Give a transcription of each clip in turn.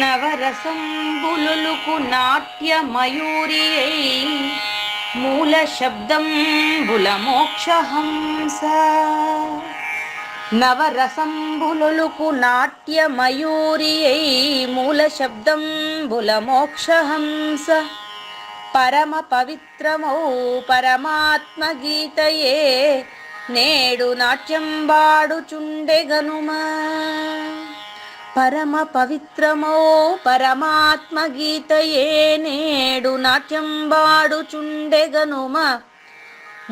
నవరసంబులుకు నాట్యమయూరియై మూల శబ్దంబుల మోక్షహంస. నవరసంబులుకు నాట్యమయూరియై మూల శబ్దంబుల మోక్షహంస. పరమ పవిత్రమౌ పరమాత్మ గీతయే నేడు నాట్యంబాడుచుండెగనుమా. పరమ పవిత్రమో పరమాత్మ గీతయే నేడు నాట్యంబాడుచుండెగనుమ.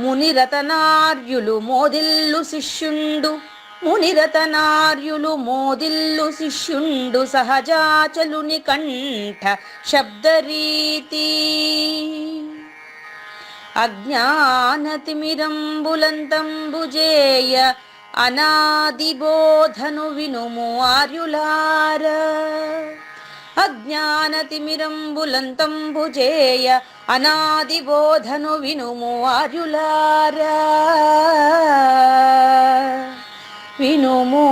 మునిరతనార్యులు మోదిల్లు శిష్యుండు, మునిరతనార్యులు మోదిల్లు శిష్యుండు సహజాచలుని కంఠ శబ్దరీతి. అజ్ఞానతిమిరంబులంతంబుజేయ అనాదిబోధను వినుము ఆర్యులార. అజ్ఞానతిమిరంబులంతంబుజేయ అనాదిబోధను వినుము ఆర్యులార. వినుము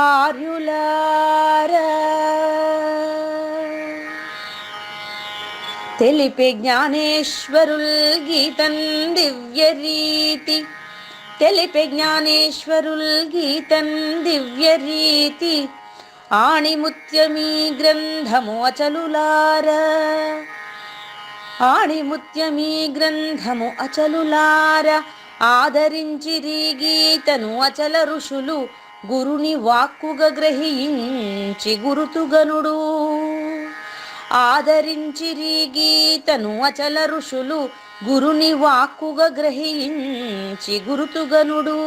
ఆర్యులార. తెలిపే జ్ఞానేశ్వరుల్ గీతన్ దివ్యరీతి. తెలిపే జ్ఞానేశ్వరుల్ గీతన్ దివ్యరీతి. ఆణిముత్యమీ గ్రంథము అచలులార. ఆణిముత్యమీ గ్రంథము అచలులార. ఆదరించిరి గీతను అచల ఋషులు గురుని వాక్కుగా గ్రహించి గురుతుగనుడు. ఆదరించిరి గీతను అచల ఋషులు గురుని వాక్కుగా గ్రహించి గురుతుగనుడు.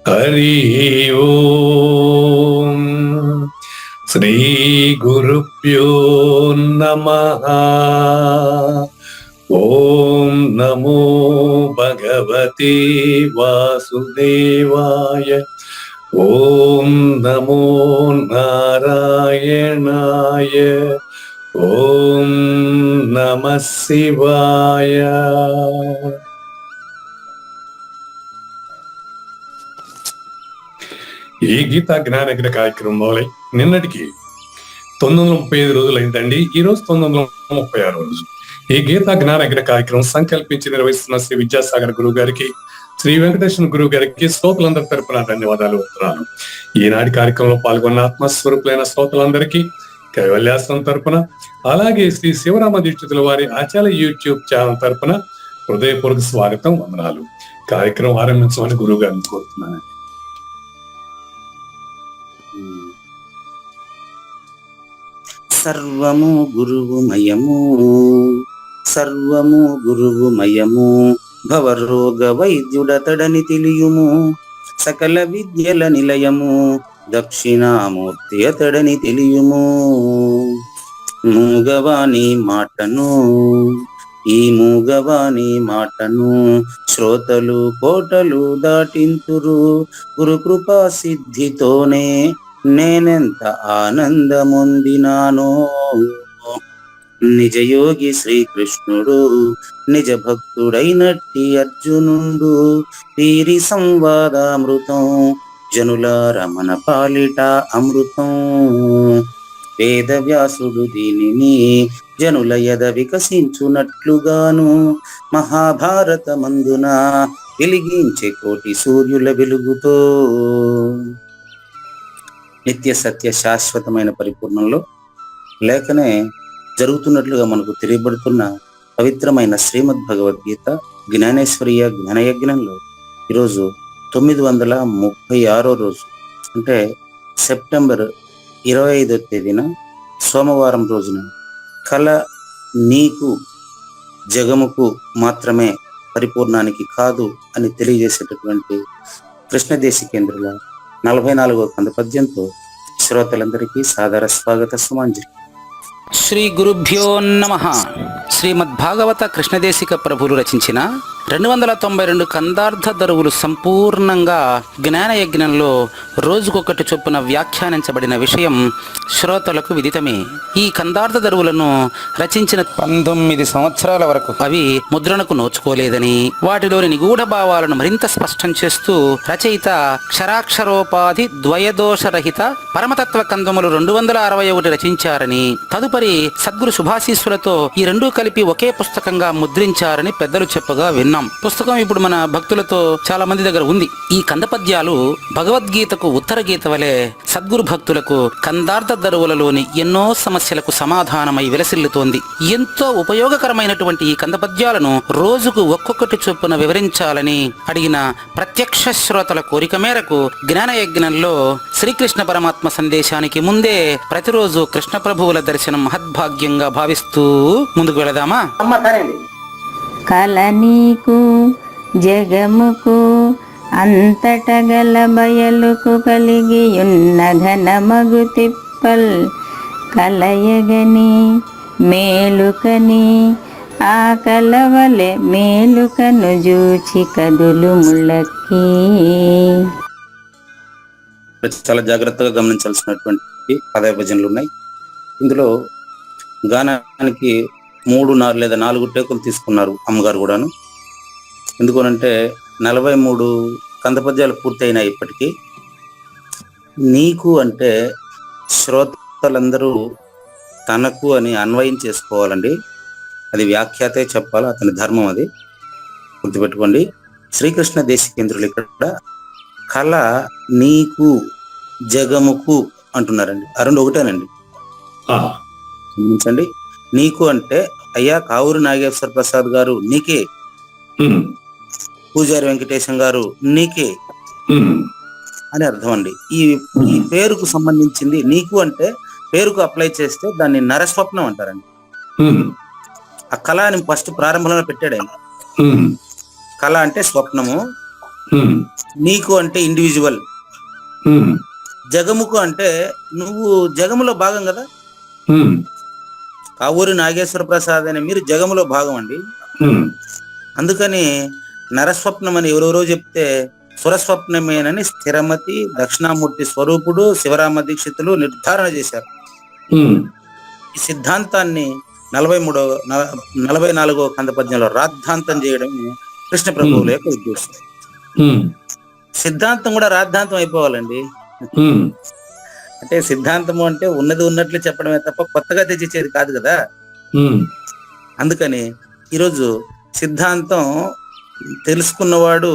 హరి ఓం శ్రీ గురుభ్యో నమః. ఓం నమో భగవతే వాసుదేవాయ. ఓం నమో నారాయణాయ. ఓం నమః శివాయ. ఈ గీతా జ్ఞానయజ్ఞ కార్యక్రమం మొదలై నిన్నటికి 935 రోజులు అయిందండి. ఈ రోజు 936 రోజు. ఈ గీతా జ్ఞానయజ్ఞ కార్యక్రమం సంకల్పించి నిర్వహిస్తున్న శ్రీ విద్యాసాగర్ గురువు గారికి, శ్రీ వెంకటేశ్వర గురువు గారికి శ్రోతలందరి తరపున ధన్యవాదాలు చెప్తున్నాను. ఈనాటి కార్యక్రమంలో పాల్గొన్న ఆత్మస్వరూపులైన శ్రోతలందరికీ కైవల్యాశ్రమం తరపున, అలాగే శ్రీ శివరామ దీక్షితుల వారి ఆచార్య యూట్యూబ్ ఛానల్ తరపున హృదయపూర్వక స్వాగతం, వందనాలు. కార్యక్రమం ఆరంభించమని గురువు గారిని కోరుతున్నాను. సర్వము గురువుమయము, సర్వము గురువుమయము. భవరోగ వైద్యుడతడని తెలియుము. సకల విద్యల నిలయము దక్షిణామూర్తి అతడని తెలియుము. మూగవాణి మాటను, ఈ మూగవాణి మాటను శ్రోతలు కోటలు దాటింతురు. గురు కృపా సిద్ధితోనే నేనెంత ఆనందమొందినానో. నిజయోగి శ్రీకృష్ణుడు నిజ భక్తుడైనట్టి అర్జునుండు. వీరి సంవాదామృతం జనుల రమణ పాలిట అమృతం. వేదవ్యాసుడు దీనిని జనుల యద వికసించునట్లుగాను మహాభారతమందున వెలిగించే కోటి సూర్యుల వెలుగుతో నిత్య సత్య శాశ్వతమైన పరిపూర్ణంలో లేఖనే జరుగుతున్నట్లుగా మనకు తెలియబడుతున్న పవిత్రమైన శ్రీమద్ భగవద్గీత జ్ఞానేశ్వరీయ జ్ఞానయజ్ఞంలో ఈరోజు 936 రోజు, అంటే సెప్టెంబర్ 25వ తేదీన సోమవారం రోజున కళ నీకు జగముకు మాత్రమే పరిపూర్ణానికి కాదు అని తెలియజేసేటటువంటి కృష్ణదేశికేంద్రుల 44వ కంద పద్యంతో శ్రోతలందరికీ సాదర స్వాగత సుమాంజలి. శ్రీ గురుభ్యో నమః. శ్రీమద్భాగవత కృష్ణదేశిక ప్రభులు రచించిన 292 కందార్థ దరువులు సంపూర్ణంగా జ్ఞానయజ్ఞంలో రోజుకొకటి చొప్పున వ్యాఖ్యానించబడిన విషయం శ్రోతలకు విదితమే. ఈ కందార్థ దరువులను రచించిన 19 సంవత్సరాల వరకు అవి ముద్రణకు నోచుకోలేదని, వాటిలోని నిగూఢ భావాలను మరింత స్పష్టం చేస్తూ రచయిత క్షరాక్షరోపాధి ద్వయదోషరహిత పరమతత్వ కందములు 261 రచించారని, తదుపరి సద్గురు శుభాశీస్సులతో ఈ రెండూ కలిపి ఒకే పుస్తకంగా ముద్రించారని పెద్దలు చెప్పగా విన్నాం. పుస్తకం ఇప్పుడు మన భక్తులతో చాలా మంది దగ్గర ఉంది. ఈ కందపద్యాలు భగవద్గీతకు ఉత్తర గీత వలె సద్గురు భక్తులకు కందార్థ దరువులలోని ఎన్నో సమస్యలకు సమాధానమై విలసిల్లుతోంది. ఎంతో ఉపయోగకరమైనటువంటి ఈ కందపద్యాలను రోజుకు ఒక్కొక్కటి చొప్పున వివరించాలని అడిగిన ప్రత్యక్ష శ్రోతల కోరిక మేరకు జ్ఞానయజ్ఞంలో శ్రీకృష్ణ పరమాత్మ సందేశానికి ముందే ప్రతిరోజు కృష్ణ ప్రభువుల దర్శనం మహద్భాగ్యంగా భావిస్తూ ముందుకు వెళదామా? కల నీకు జగముకు అంతట గల బయలుకు కలిగియున్న ఘనమగు తిప్పల్ కలయగని మేలుకని ఆ కలవలె మేలుకను జూచి కదులు ముళ్ళకి. చాలా జాగ్రత్తగా గమనించాల్సినటువంటి పదయ భజనలు ఉన్నాయి. ఇందులో గానానికి 3 లేదా 4 టేకులు తీసుకున్నారు అమ్మగారు కూడాను. ఎందుకనంటే 43 కందపద్యాలు పూర్తయినాయి ఇప్పటికీ. నీకు అంటే శ్రోతలందరూ తనకు అని అన్వయం చేసుకోవాలండి. అది వ్యాఖ్యాతే చెప్పాలి, అతని ధర్మం, అది గుర్తుపెట్టుకోండి. శ్రీకృష్ణ దేశికేంద్రులు ఇక్కడ కళ నీకు జగముకు అంటున్నారండి. ఆ రెండు ఒకటేనండి. గమనించండి. నీకు అంటే అయ్యా కావూరు నాగేశ్వర ప్రసాద్ గారు నీకే, పూజారి వెంకటేశం గారు నీకే అని అర్థం అండి. ఈ పేరుకు సంబంధించింది. నీకు అంటే పేరుకు అప్లై చేస్తే దాన్ని నరస్వప్నం అంటారండి. ఆ కళ అని ఫస్ట్ ప్రారంభంలో పెట్టాడు ఆయన. కళ అంటే స్వప్నము, నీకు అంటే ఇండివిజువల్, జగముకు అంటే నువ్వు జగములో భాగం కదా. కావూరి నాగేశ్వర ప్రసాద్ అనే మీరు జగములో భాగం అండి. అందుకని నరస్వప్నం అని ఎవరెవరో చెప్తే సురస్వప్నమేనని స్థిరమతి దక్షిణామూర్తి స్వరూపుడు శివరామ దీక్షితులు నిర్ధారణ చేశారు. ఈ సిద్ధాంతాన్ని 44వ కందపద్యంలో రాద్ధాంతం చేయడం కృష్ణ ప్రభువుల యొక్క ఉద్దేశం. సిద్ధాంతం కూడా రాద్ధాంతం అయిపోవాలండి. అంటే సిద్ధాంతము అంటే ఉన్నది ఉన్నట్లు చెప్పడమే తప్ప కొత్తగా తెచ్చిచ్చేది కాదు కదా. అందుకని ఈరోజు సిద్ధాంతం తెలుసుకున్నవాడు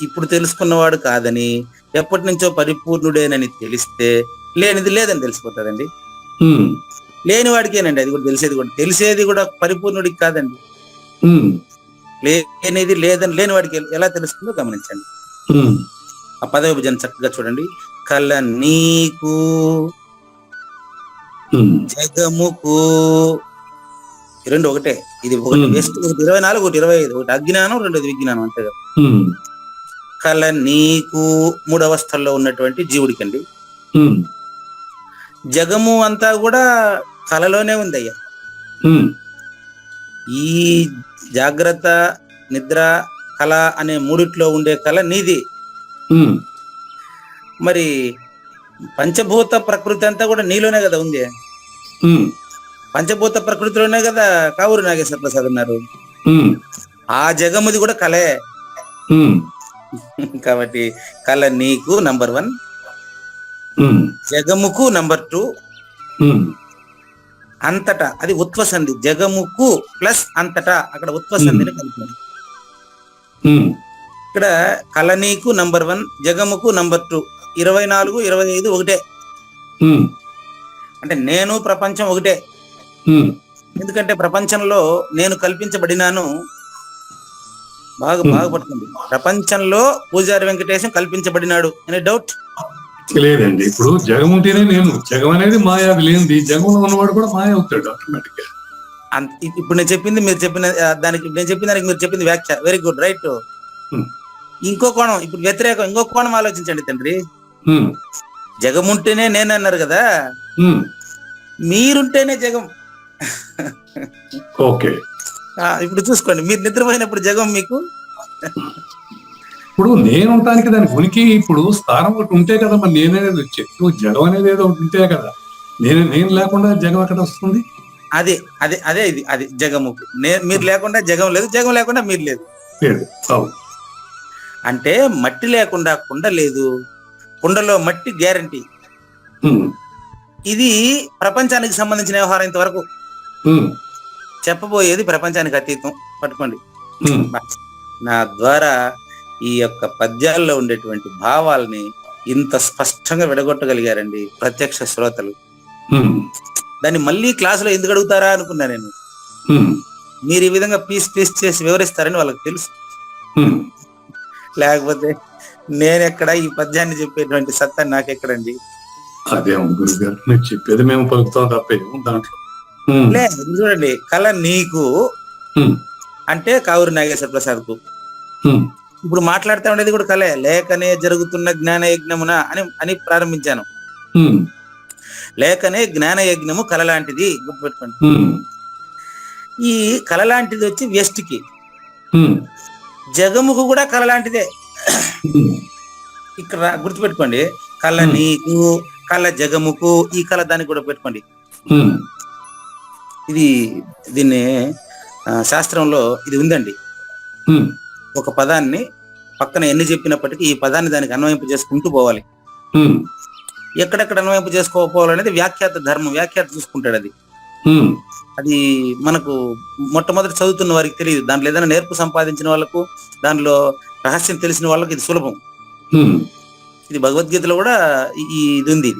ఇప్పుడు తెలుసుకున్నవాడు కాదని, ఎప్పటి నుంచో పరిపూర్ణుడేనని తెలిస్తే లేనిది లేదని తెలిసిపోతుందండి. లేని వాడికేనండి అది కూడా తెలిసేది. కూడా తెలిసేది కూడా పరిపూర్ణుడికి కాదండి. లేనిది లేని వాడికి ఎలా తెలుస్తుందో గమనించండి. ఆ పదవి విభజన చక్కగా చూడండి. కల నీకు జగముకు రెండు ఒకటే. ఇది ఒకటి వెస్ట్, ఒకటి 24, ఒకటి 25, ఒకటి అజ్ఞానం, రెండోది విజ్ఞానం, అంతే కదా. కల నీకు 3 అవస్థల్లో ఉన్నటువంటి జీవుడికి అండి. జగము అంతా కూడా కలలోనే ఉంది అయ్యా. ఈ జాగ్రత్త, నిద్ర, కళ అనే మూడిట్లో ఉండే కళ నీది. మరి పంచభూత ప్రకృతి అంతా కూడా నీలోనే కదా ఉంది. పంచభూత ప్రకృతిలోనే కదా కావూరు నాగేశ్వర ప్రసాద్ ఉన్నారు. ఆ జగముది కూడా కళే. కాబట్టి కళ నీకు నంబర్ 1, జగముకు నంబర్ 2, అంతటా అది ఉత్వసంధి. జగముకు ప్లస్ అంతటా అక్కడ ఉత్వసంధిని కలిపారు. ఇక్కడ కళ నీకు నంబర్ 1, జగముకు నంబర్ 2, 24, 25 ఒకటే. అంటే నేను ప్రపంచం ఒకటే. ఎందుకంటే ప్రపంచంలో నేను కల్పించబడినాను. బాగా పడుతుంది. ప్రపంచంలో పూజారి వెంకటేశం కల్పించబడినాడు అనే డౌట్ లేదండి. ఇప్పుడు జగం ఉంటేనే నేను, జగం అనేది మాయా, లేనిది జగంలో ఉన్నవాడు కూడా మాయ అవుతాడు ఆటోమేటిక్ గా. ఇప్పుడు నేను చెప్పింది మీరు చెప్పిన దానికి, నేను చెప్పిన దానికి మీరు చెప్పింది వ్యాఖ్య. Very good, right. ఇంకో కోణం, ఇప్పుడు వ్యతిరేకం, ఇంకో కోణం ఆలోచించండి తండ్రి. జగం ఉంటేనే నేను అన్నారు కదా, మీరుంటేనే జగం. ఓకే. ఇప్పుడు చూసుకోండి, మీరు నిద్రపోయినప్పుడు జగం మీకు ఇప్పుడు నేను ఉండటానికి దానికి ఉనికి ఇప్పుడు స్థానం ఒకటి ఉంటే కదా, మరి నేనేది చెట్టు జగం అనేది ఏదో ఒకటి ఉంటే కదా, నేను లేకుండా జగం ఎక్కడ వస్తుంది? అదే అదే అదే ఇది అది జగముకు. మీరు లేకుండా జగం లేదు, జగం లేకుండా మీరు లేదు. అంటే మట్టి లేకుండా కుండ లేదు, కుండలో మట్టి గ్యారంటీ. ఇది ప్రపంచానికి సంబంధించిన వ్యవహారం. ఇంతవరకు చెప్పబోయేది ప్రపంచానికి అతీతం. పట్టుకోండి. నా ద్వారా ఈ యొక్క పద్యాల్లో ఉండేటువంటి భావాల్ని ఇంత స్పష్టంగా విడగొట్టగలిగారండి ప్రత్యక్ష శ్రోతలు. దాన్ని మళ్ళీ క్లాసులో ఎందుకు అడుగుతారా అనుకున్నా నేను. మీరు ఈ విధంగా పీస్ చేసి వివరిస్తారని వాళ్ళకి తెలుసు. లేకపోతే నేనెక్కడ ఈ పద్యాన్ని చెప్పేటువంటి సత్తా నాకెక్కడండి? అదే గురుగారు మీరు చెప్పేది మేము పలుకుతాం తప్పేమో దాంట్లో. లేదు చూడండి, కళ నీకు అంటే కావూరి నాగేశ్వర ప్రసాద్ కు. ఇప్పుడు మాట్లాడుతూ ఉండేది కూడా కళే. లేకనే జరుగుతున్న జ్ఞాన యజ్ఞమున అని అని ప్రారంభించాను. లేకనే జ్ఞాన యజ్ఞము కళ లాంటిది, గుర్తుపెట్టుకోండి. ఈ కళ లాంటిది వచ్చి వ్యష్టికి, జగముకు కూడా కళ లాంటిదే. ఇక్కడ గుర్తుపెట్టుకోండి, కళ నీకు, కళ జగముకు, ఈ కళ దానికి కూడా పెట్టుకోండి. దీన్ని శాస్త్రంలో ఇది ఉందండి. ఒక పదాన్ని పక్కన ఎన్ని చెప్పినప్పటికీ ఈ పదాన్ని దానికి అన్వయింపు చేసుకుంటూ పోవాలి. ఎక్కడెక్కడ అన్వయింపు చేసుకోవాలనేది వ్యాఖ్యాత ధర్మం, వ్యాఖ్యాత చూసుకుంటాడు. అది మనకు మొట్టమొదటి చదువుతున్న వారికి తెలియదు. దాంట్లో ఏదైనా నేర్పు సంపాదించిన వాళ్ళకు, దానిలో రహస్యం తెలిసిన వాళ్ళకి ఇది సులభం. ఇది భగవద్గీతలో కూడా ఇది ఉంది.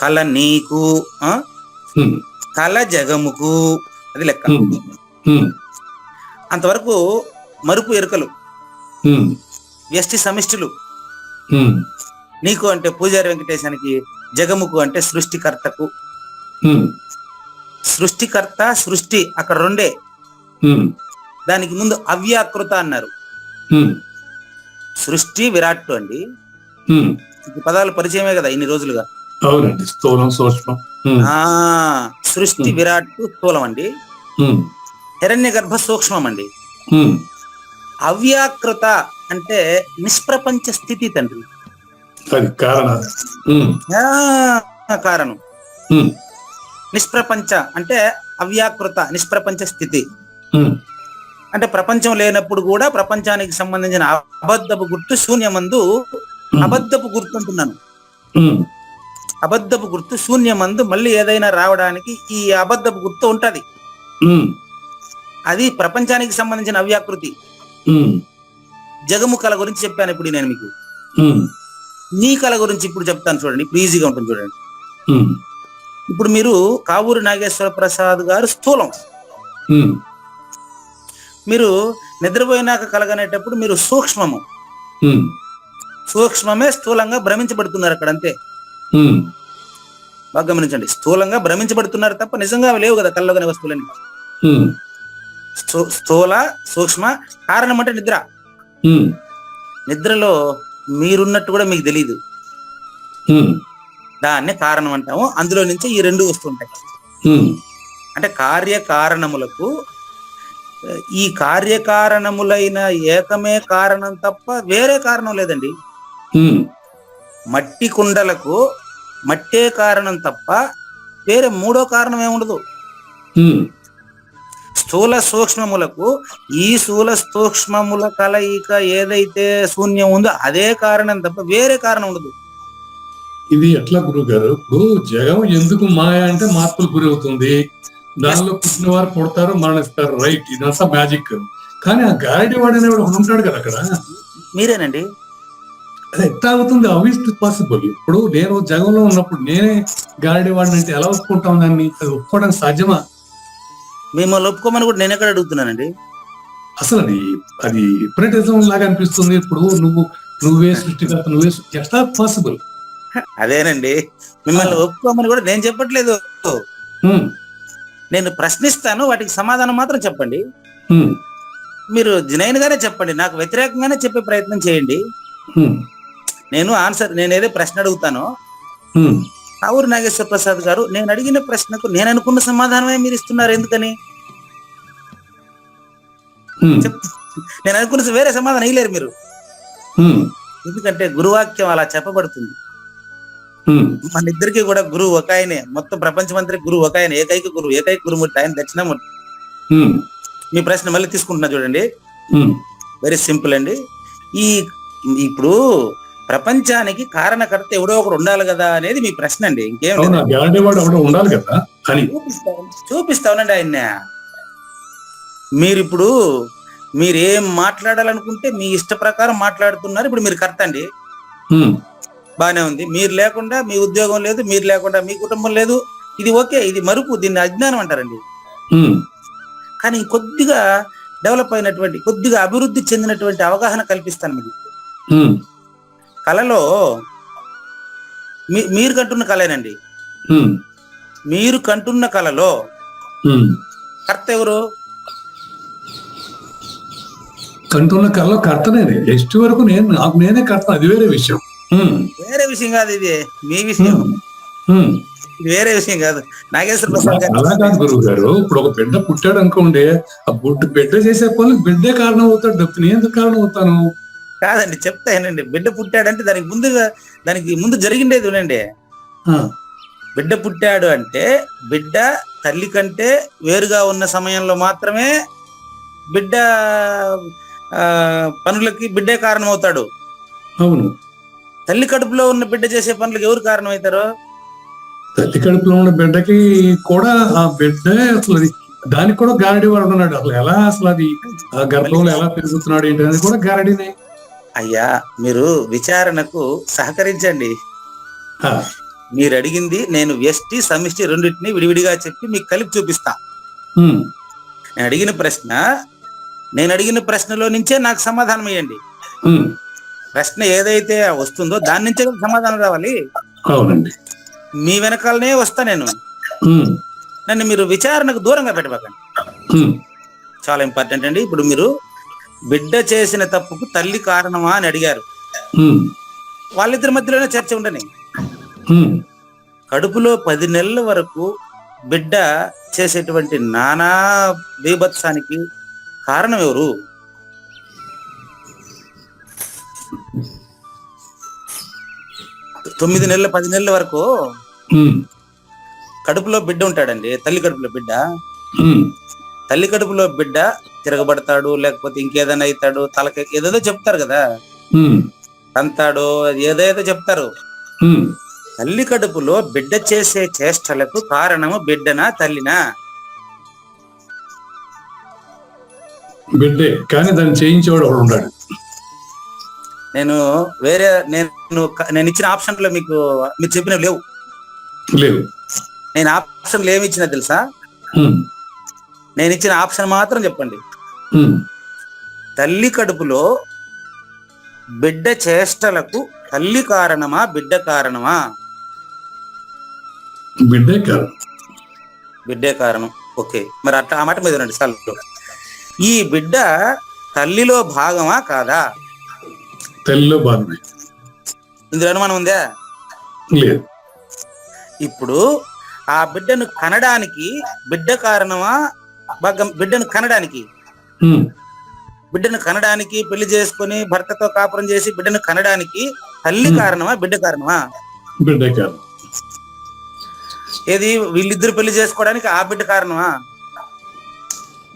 కళ నీకు, కళ జగముకు, అది లెక్క. అంతవరకు మరుపు ఎరుకలు, వ్యష్టి సమిష్టిలు. నీకు అంటే పూజారి వెంకటేశానికి, జగముకు అంటే సృష్టికర్తకు. సృష్టికర్త సృష్టి అక్కడ రెండే. దానికి ముందు అవ్యాకృత అన్నారు. సృష్టి విరాట్ అండి. పదాలు పరిచయమే కదా ఇన్ని రోజులుగా. అవునండి, స్థూలం సూక్ష్మం. సృష్టి విరాట్ స్థూలం అండి, హిరణ్య గర్భ సూక్ష్మం అండి. అవ్యాకృత అంటే నిష్ప్రపంచ స్థితి తండ్రి, కారణం. నిష్ప్రపంచ అంటే అవ్యాకృత, నిష్ప్రపంచ స్థితి అంటే ప్రపంచం లేనప్పుడు కూడా ప్రపంచానికి సంబంధించిన అబద్ధపు గుర్తు శూన్యమందు, అబద్ధపు గుర్తు అంటున్నాను, అబద్ధపు గుర్తు శూన్యమందు మళ్ళీ ఏదైనా రావడానికి ఈ అబద్ధపు గుర్తు ఉంటది. అది ప్రపంచానికి సంబంధించిన అవ్యాకృతి. జగము కళ గురించి చెప్పాను ఇప్పుడు నేను మీకు. నీ కళ గురించి ఇప్పుడు చెప్తాను చూడండి, ఇప్పుడు ఈజీగా ఉంటుంది చూడండి. ఇప్పుడు మీరు కావూరి నాగేశ్వర ప్రసాద్ గారు స్థూలం. మీరు నిద్రపోయినాక కలగనేటప్పుడు మీరు సూక్ష్మము, సూక్ష్మమే స్థూలంగా భ్రమించబడుతున్నారు అక్కడ, అంతే. బాగా గమనించండి, స్థూలంగా భ్రమించబడుతున్నారు తప్ప నిజంగా అవి లేవు కదా కళ్ళలోని వస్తువులని. స్థూల సూక్ష్మ. కారణం అంటే నిద్ర. నిద్రలో మీరున్నట్టు కూడా మీకు తెలియదు, దాన్నే కారణం అంటాము. అందులో నుంచి ఈ రెండు వస్తుంటాయి. అంటే కార్యకారణములకు, ఈ కార్యకారణములైన ఏకమే కారణం తప్ప వేరే కారణం లేదండి. మట్టి కుండలకు మట్టే కారణం తప్ప వేరే మూడో కారణం ఏముండదు. స్థూల సూక్ష్మములకు ఈ స్థూల సూక్ష్మముల కలయిక ఏదైతే శూన్యం ఉందో అదే కారణం తప్ప వేరే కారణం ఉండదు. ఇది ఎట్లా గురువు గారు? ఇప్పుడు జగం ఎందుకు మాయ అంటే మార్పులు గురి అవుతుంది, దానిలో పుట్టిన వారు పుడతారు, మరణిస్తారు, రైట్, ఇదంతా మ్యాజిక్. కానీ ఆ గారడి వాడు అనేవాడు ఉంటాడు కదా అక్కడ. మీరేనండి. అది ఎట్లా అవుతుంది? How is it possible? ఇప్పుడు నేను జగంలో ఉన్నప్పుడు నేనే గారడి వాడిని అంటే ఎలా ఒప్పుకుంటాం దాన్ని? అది ఒప్పుకోవడానికి సాధ్యమా? మిమ్మల్ని ఒప్పుకోమని కూడా నేను ఎక్కడ అడుగుతున్నానండి. అసలు అది హిప్నటిజం లాగా అనిపిస్తుంది. ఇప్పుడు నువ్వే సృష్టికర్త, నువ్వే ఎట్లా పాసిబుల్? అదేనండి, మిమ్మల్ని ఒప్పుకోమని కూడా నేను చెప్పట్లేదు. నేను ప్రశ్నిస్తాను, వాటికి సమాధానం మాత్రం చెప్పండి. మీరు జనైన్ గానే చెప్పండి, నాకు వ్యతిరేకంగానే చెప్పే ప్రయత్నం చేయండి. నేను ఏదో ప్రశ్న అడుగుతానో, కావూరి నాగేశ్వర ప్రసాద్ గారు నేను అడిగిన ప్రశ్నకు నేను అనుకున్న సమాధానమే మీరు ఇస్తున్నారు. ఎందుకని? ఉమ్, నేను అనుకున్న వేరే సమాధానం ఇయ్యలేరు మీరు. ఉమ్, ఎందుకంటే గురువాక్యం అలా చెప్పబడుతుంది. ఉమ్, మన ఇద్దరికి కూడా గురువు ఒక ఆయనే, మొత్తం ప్రపంచమంతటి గురువు ఒక ఆయన, ఏకైక గురుమూర్తి ఆయన దక్షిణామూర్తి. ఉమ్, మీ ప్రశ్న మళ్ళీ తీసుకుంటున్నా చూడండి. ఉమ్. వెరీ సింపుల్ అండి. ఈ ఇప్పుడు ప్రపంచానికి కారణకర్త ఎవడో ఒకడు ఉండాలి కదా అనేది మీ ప్రశ్న అండి, ఇంకేం అవునా, లేదు. గ్యారంటీ వాడు ఎవడో ఉండాలి కదా అని. చూపిస్తానండి ఆయన. మీరు మీరేం మాట్లాడాలనుకుంటే మీ ఇష్ట ప్రకారం మాట్లాడుతున్నారు. ఇప్పుడు మీరు కర్త అండి, ఉమ్, బానే ఉంది. మీరు లేకుండా మీ ఉద్యోగం లేదు, మీరు లేకుండా మీ కుటుంబం లేదు. ఇది ఓకే, ఇది మరుపు, దీన్ని అజ్ఞానం అంటారండి. ఉమ్, కానీ కొద్దిగా డెవలప్ అయినటువంటి, కొద్దిగా అభివృద్ధి చెందినటువంటి అవగాహన కల్పిస్తాను మీకు. ఉమ్, కళలో మీరు కంటున్న కళేనండి. ఉమ్, మీరు కంటున్న కళలో ఉమ్. కర్త ఎవరు? కంటున్న కళ్ళ కర్తనేది. నెక్స్ట్ వరకు నాకు నేనే కర్త, అది వేరే విషయం. ఉమ్, వేరే విషయం కాదు, ఇది మీ విషయం. ఉమ్. ఇది వేరే విషయం కాదు. నాగేశ్వర ప్రసాద్ గారు అలా కాదు గురువు గారు. ఇప్పుడు ఒక బిడ్డ పుట్టాడు అనుకోండి, ఆ బిడ్డ చేసే పనులకు బిడ్డే కారణం అవుతాడు తప్ప నేను ఎందుకు కారణం అవుతాను? కాదండి, చెప్తానండి. బిడ్డ పుట్టాడంటే దానికి ముందు జరిగిండేది వినండి. ఆ, బిడ్డ పుట్టాడు అంటే బిడ్డ తల్లి కంటే వేరుగా ఉన్న సమయంలో మాత్రమే బిడ్డ పనులకి బిడ్డే కారణం అవుతాడు. అవును. తల్లి కడుపులో ఉన్న బిడ్డ చేసే పనులకు ఎవరు కారణం అవుతారు? తల్లి కడుపులో ఉన్న బిడ్డకి కూడా ఆ బిడ్డ అసలు దానికి కూడా గారడి వాడు ఉన్నాడు. అసలు ఎలా, అసలు అది ఆ గర్భంలో ఎలా పెరుగుతున్నాడు ఏంటి అనేది కూడా గారడినే. అయ్యా, మీరు విచారణకు సహకరించండి. ఆ, మీరు అడిగింది నేను వ్యష్టి సమిష్టి రెండింటిని విడివిడిగా చెప్పి మీకు కలిపి చూపిస్తా. ఉమ్, నేను అడిగిన ప్రశ్నలో నుంచే నాకు సమాధానం ఇవ్వండి. ఉమ్. ప్రశ్న ఏదైతే వస్తుందో దాని నుంచే సమాధానం రావాలి. అవునండి. మీ వెనకాలనే వస్తా నేను. ఉమ్, నన్ను మీరు విచారణకు దూరంగా పెట్టబాకండి. ఉమ్, చాలా ఇంపార్టెంట్ అండి. ఇప్పుడు మీరు బిడ్డ చేసిన తప్పుకు తల్లి కారణమా అని అడిగారు. ఉమ్, వాళ్ళిద్దరి మధ్యలోనే చర్చ ఉండని. ఉమ్. కడుపులో 10 నెలల వరకు బిడ్డ చేసేటువంటి నానా బీభత్సానికి కారణం ఎవరు? తొమ్మిది నెలల 10 నెలల వరకు ఉమ్, కడుపులో బిడ్డ ఉంటాడండి. తల్లి కడుపులో బిడ్డ. ఉమ్, తల్లి కడుపులో బిడ్డ తిరగబడతాడు, లేకపోతే ఇంకేదైనా అవుతాడు, తలకి ఏదేదో చెప్తారు కదా, ఉమ్, అంతాడు, ఏదేదో చెప్తారు. ఉమ్. తల్లి కడుపులో బిడ్డ చేసే చేష్టలకు కారణము బిడ్డనా తల్లినా? బిడ్డే, కానీ దాన్ని చేయించేవాడు ఒకడు ఉన్నాడు. నేను ఇచ్చిన ఆప్షన్లో మీరు చెప్పినవి లేవు. లేవు. నేను ఆప్షన్లు ఏమి ఇచ్చినా తెలుసా? ఉమ్, నేను ఇచ్చిన ఆప్షన్ మాత్రం చెప్పండి. ఉమ్. తల్లి కడుపులో బిడ్డ చేష్టలకు తల్లి కారణమా బిడ్డ కారణమా? బిడ్డే కాదు. బిడ్డే కారణం. ఓకే, మరి అట్లా ఆ మాట మీద రండి సార్లు. ఈ బిడ్డ తల్లిలో భాగమా కాదా? తల్లిలో భాగమే. ఇందులో అనుమానం ఉందా? లేదు. ఇప్పుడు ఆ బిడ్డను కనడానికి బిడ్డ కారణమా? బిడ్డను కనడానికి ఉమ్, బిడ్డను కనడానికి పెళ్లి చేసుకుని భర్తతో కాపురం చేసి బిడ్డను కనడానికి తల్లి కారణమా బిడ్డ కారణమా? బిడ్డే కాదు. ఏది వీళ్ళిద్దరు పెళ్లి చేసుకోవడానికి ఆ బిడ్డ కారణమా?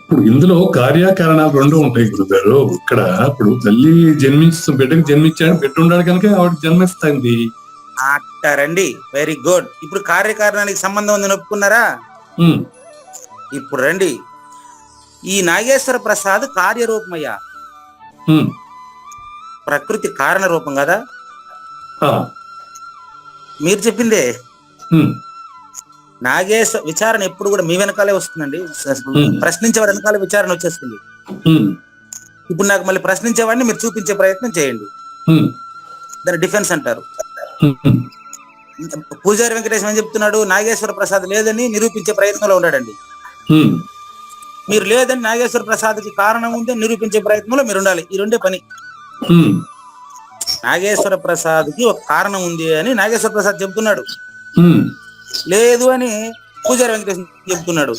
ఇప్పుడు ఇందులో కార్యకారణాలు రెండు ఉంటాయి గురుగారు. ఇక్కడ ఇప్పుడు తల్లి బిడ్డకి జన్మించాడు, బిడ్డ ఉన్నాడు కనుక ఆవిడ జన్మిస్తుంది. రండి, వెరీ గుడ్. ఇప్పుడు కార్యకారణానికి సంబంధం ఉందని ఒప్పుకున్నారా? ఉమ్, ఇప్పుడు రండి. ఈ నాగేశ్వర ప్రసాద్ కార్యరూపమయ్యా, ఉమ్. ప్రకృతి కారణ రూపం కదా. ఆ, మీరు చెప్పిందే. ఉమ్, నాగేశ్వర విచారణ ఎప్పుడు కూడా మీ వెనకాలే వస్తుందండి. ప్రశ్నించేవాడి వెనకాల విచారణ వచ్చేస్తుంది. ఉమ్, ఇప్పుడు నాకు మళ్ళీ ప్రశ్నించేవాడిని మీరు చూపించే ప్రయత్నం చేయండి. ఉమ్, దాన్ని డిఫెన్స్ అంటారు. ఉమ్. పూజారి వెంకటేశ్వర ఏం చెప్తున్నాడు? నాగేశ్వర ప్రసాద్ లేదని నిరూపించే ప్రయత్నంలో ఉన్నాడండి. ఉమ్. మీరు లేదని నాగేశ్వర ప్రసాద్కి కారణం ఉంది నిరూపించే ప్రయత్నంలో మీరు ఉండాలి. ఈ రెండే పని. ఉమ్, నాగేశ్వర ప్రసాద్కి ఒక కారణం ఉంది అని నాగేశ్వర ప్రసాద్ చెప్తున్నాడు, ఉమ్, లేదు అని పూజారి వెంకటేశ్వర చెప్తున్నాడు.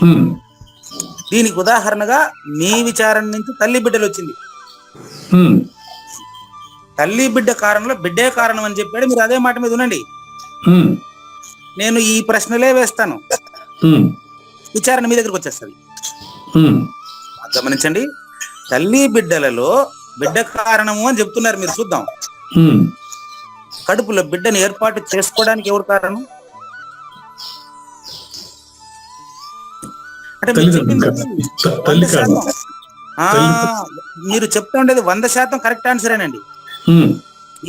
ఉమ్. దీనికి ఉదాహరణగా మీ విచారణ నుంచి తల్లి బిడ్డలు వచ్చింది. తల్లి బిడ్డ కారణంలో బిడ్డే కారణం అని చెప్పాడు. మీరు అదే మాట మీద ఉండండి. నేను ఈ ప్రశ్నలే వేస్తాను, విచారణ మీ దగ్గరకు వచ్చేస్తుంది. గమనించండి, తల్లి బిడ్డలలో బిడ్డ కారణము అని చెప్తున్నారు మీరు. చూద్దాం, కడుపులో బిడ్డను ఏర్పాటు చేసుకోవడానికి ఎవరు కారణం? అంటే మీరు చెప్తా ఉండేది 100% కరెక్ట్ ఆన్సరేనండి.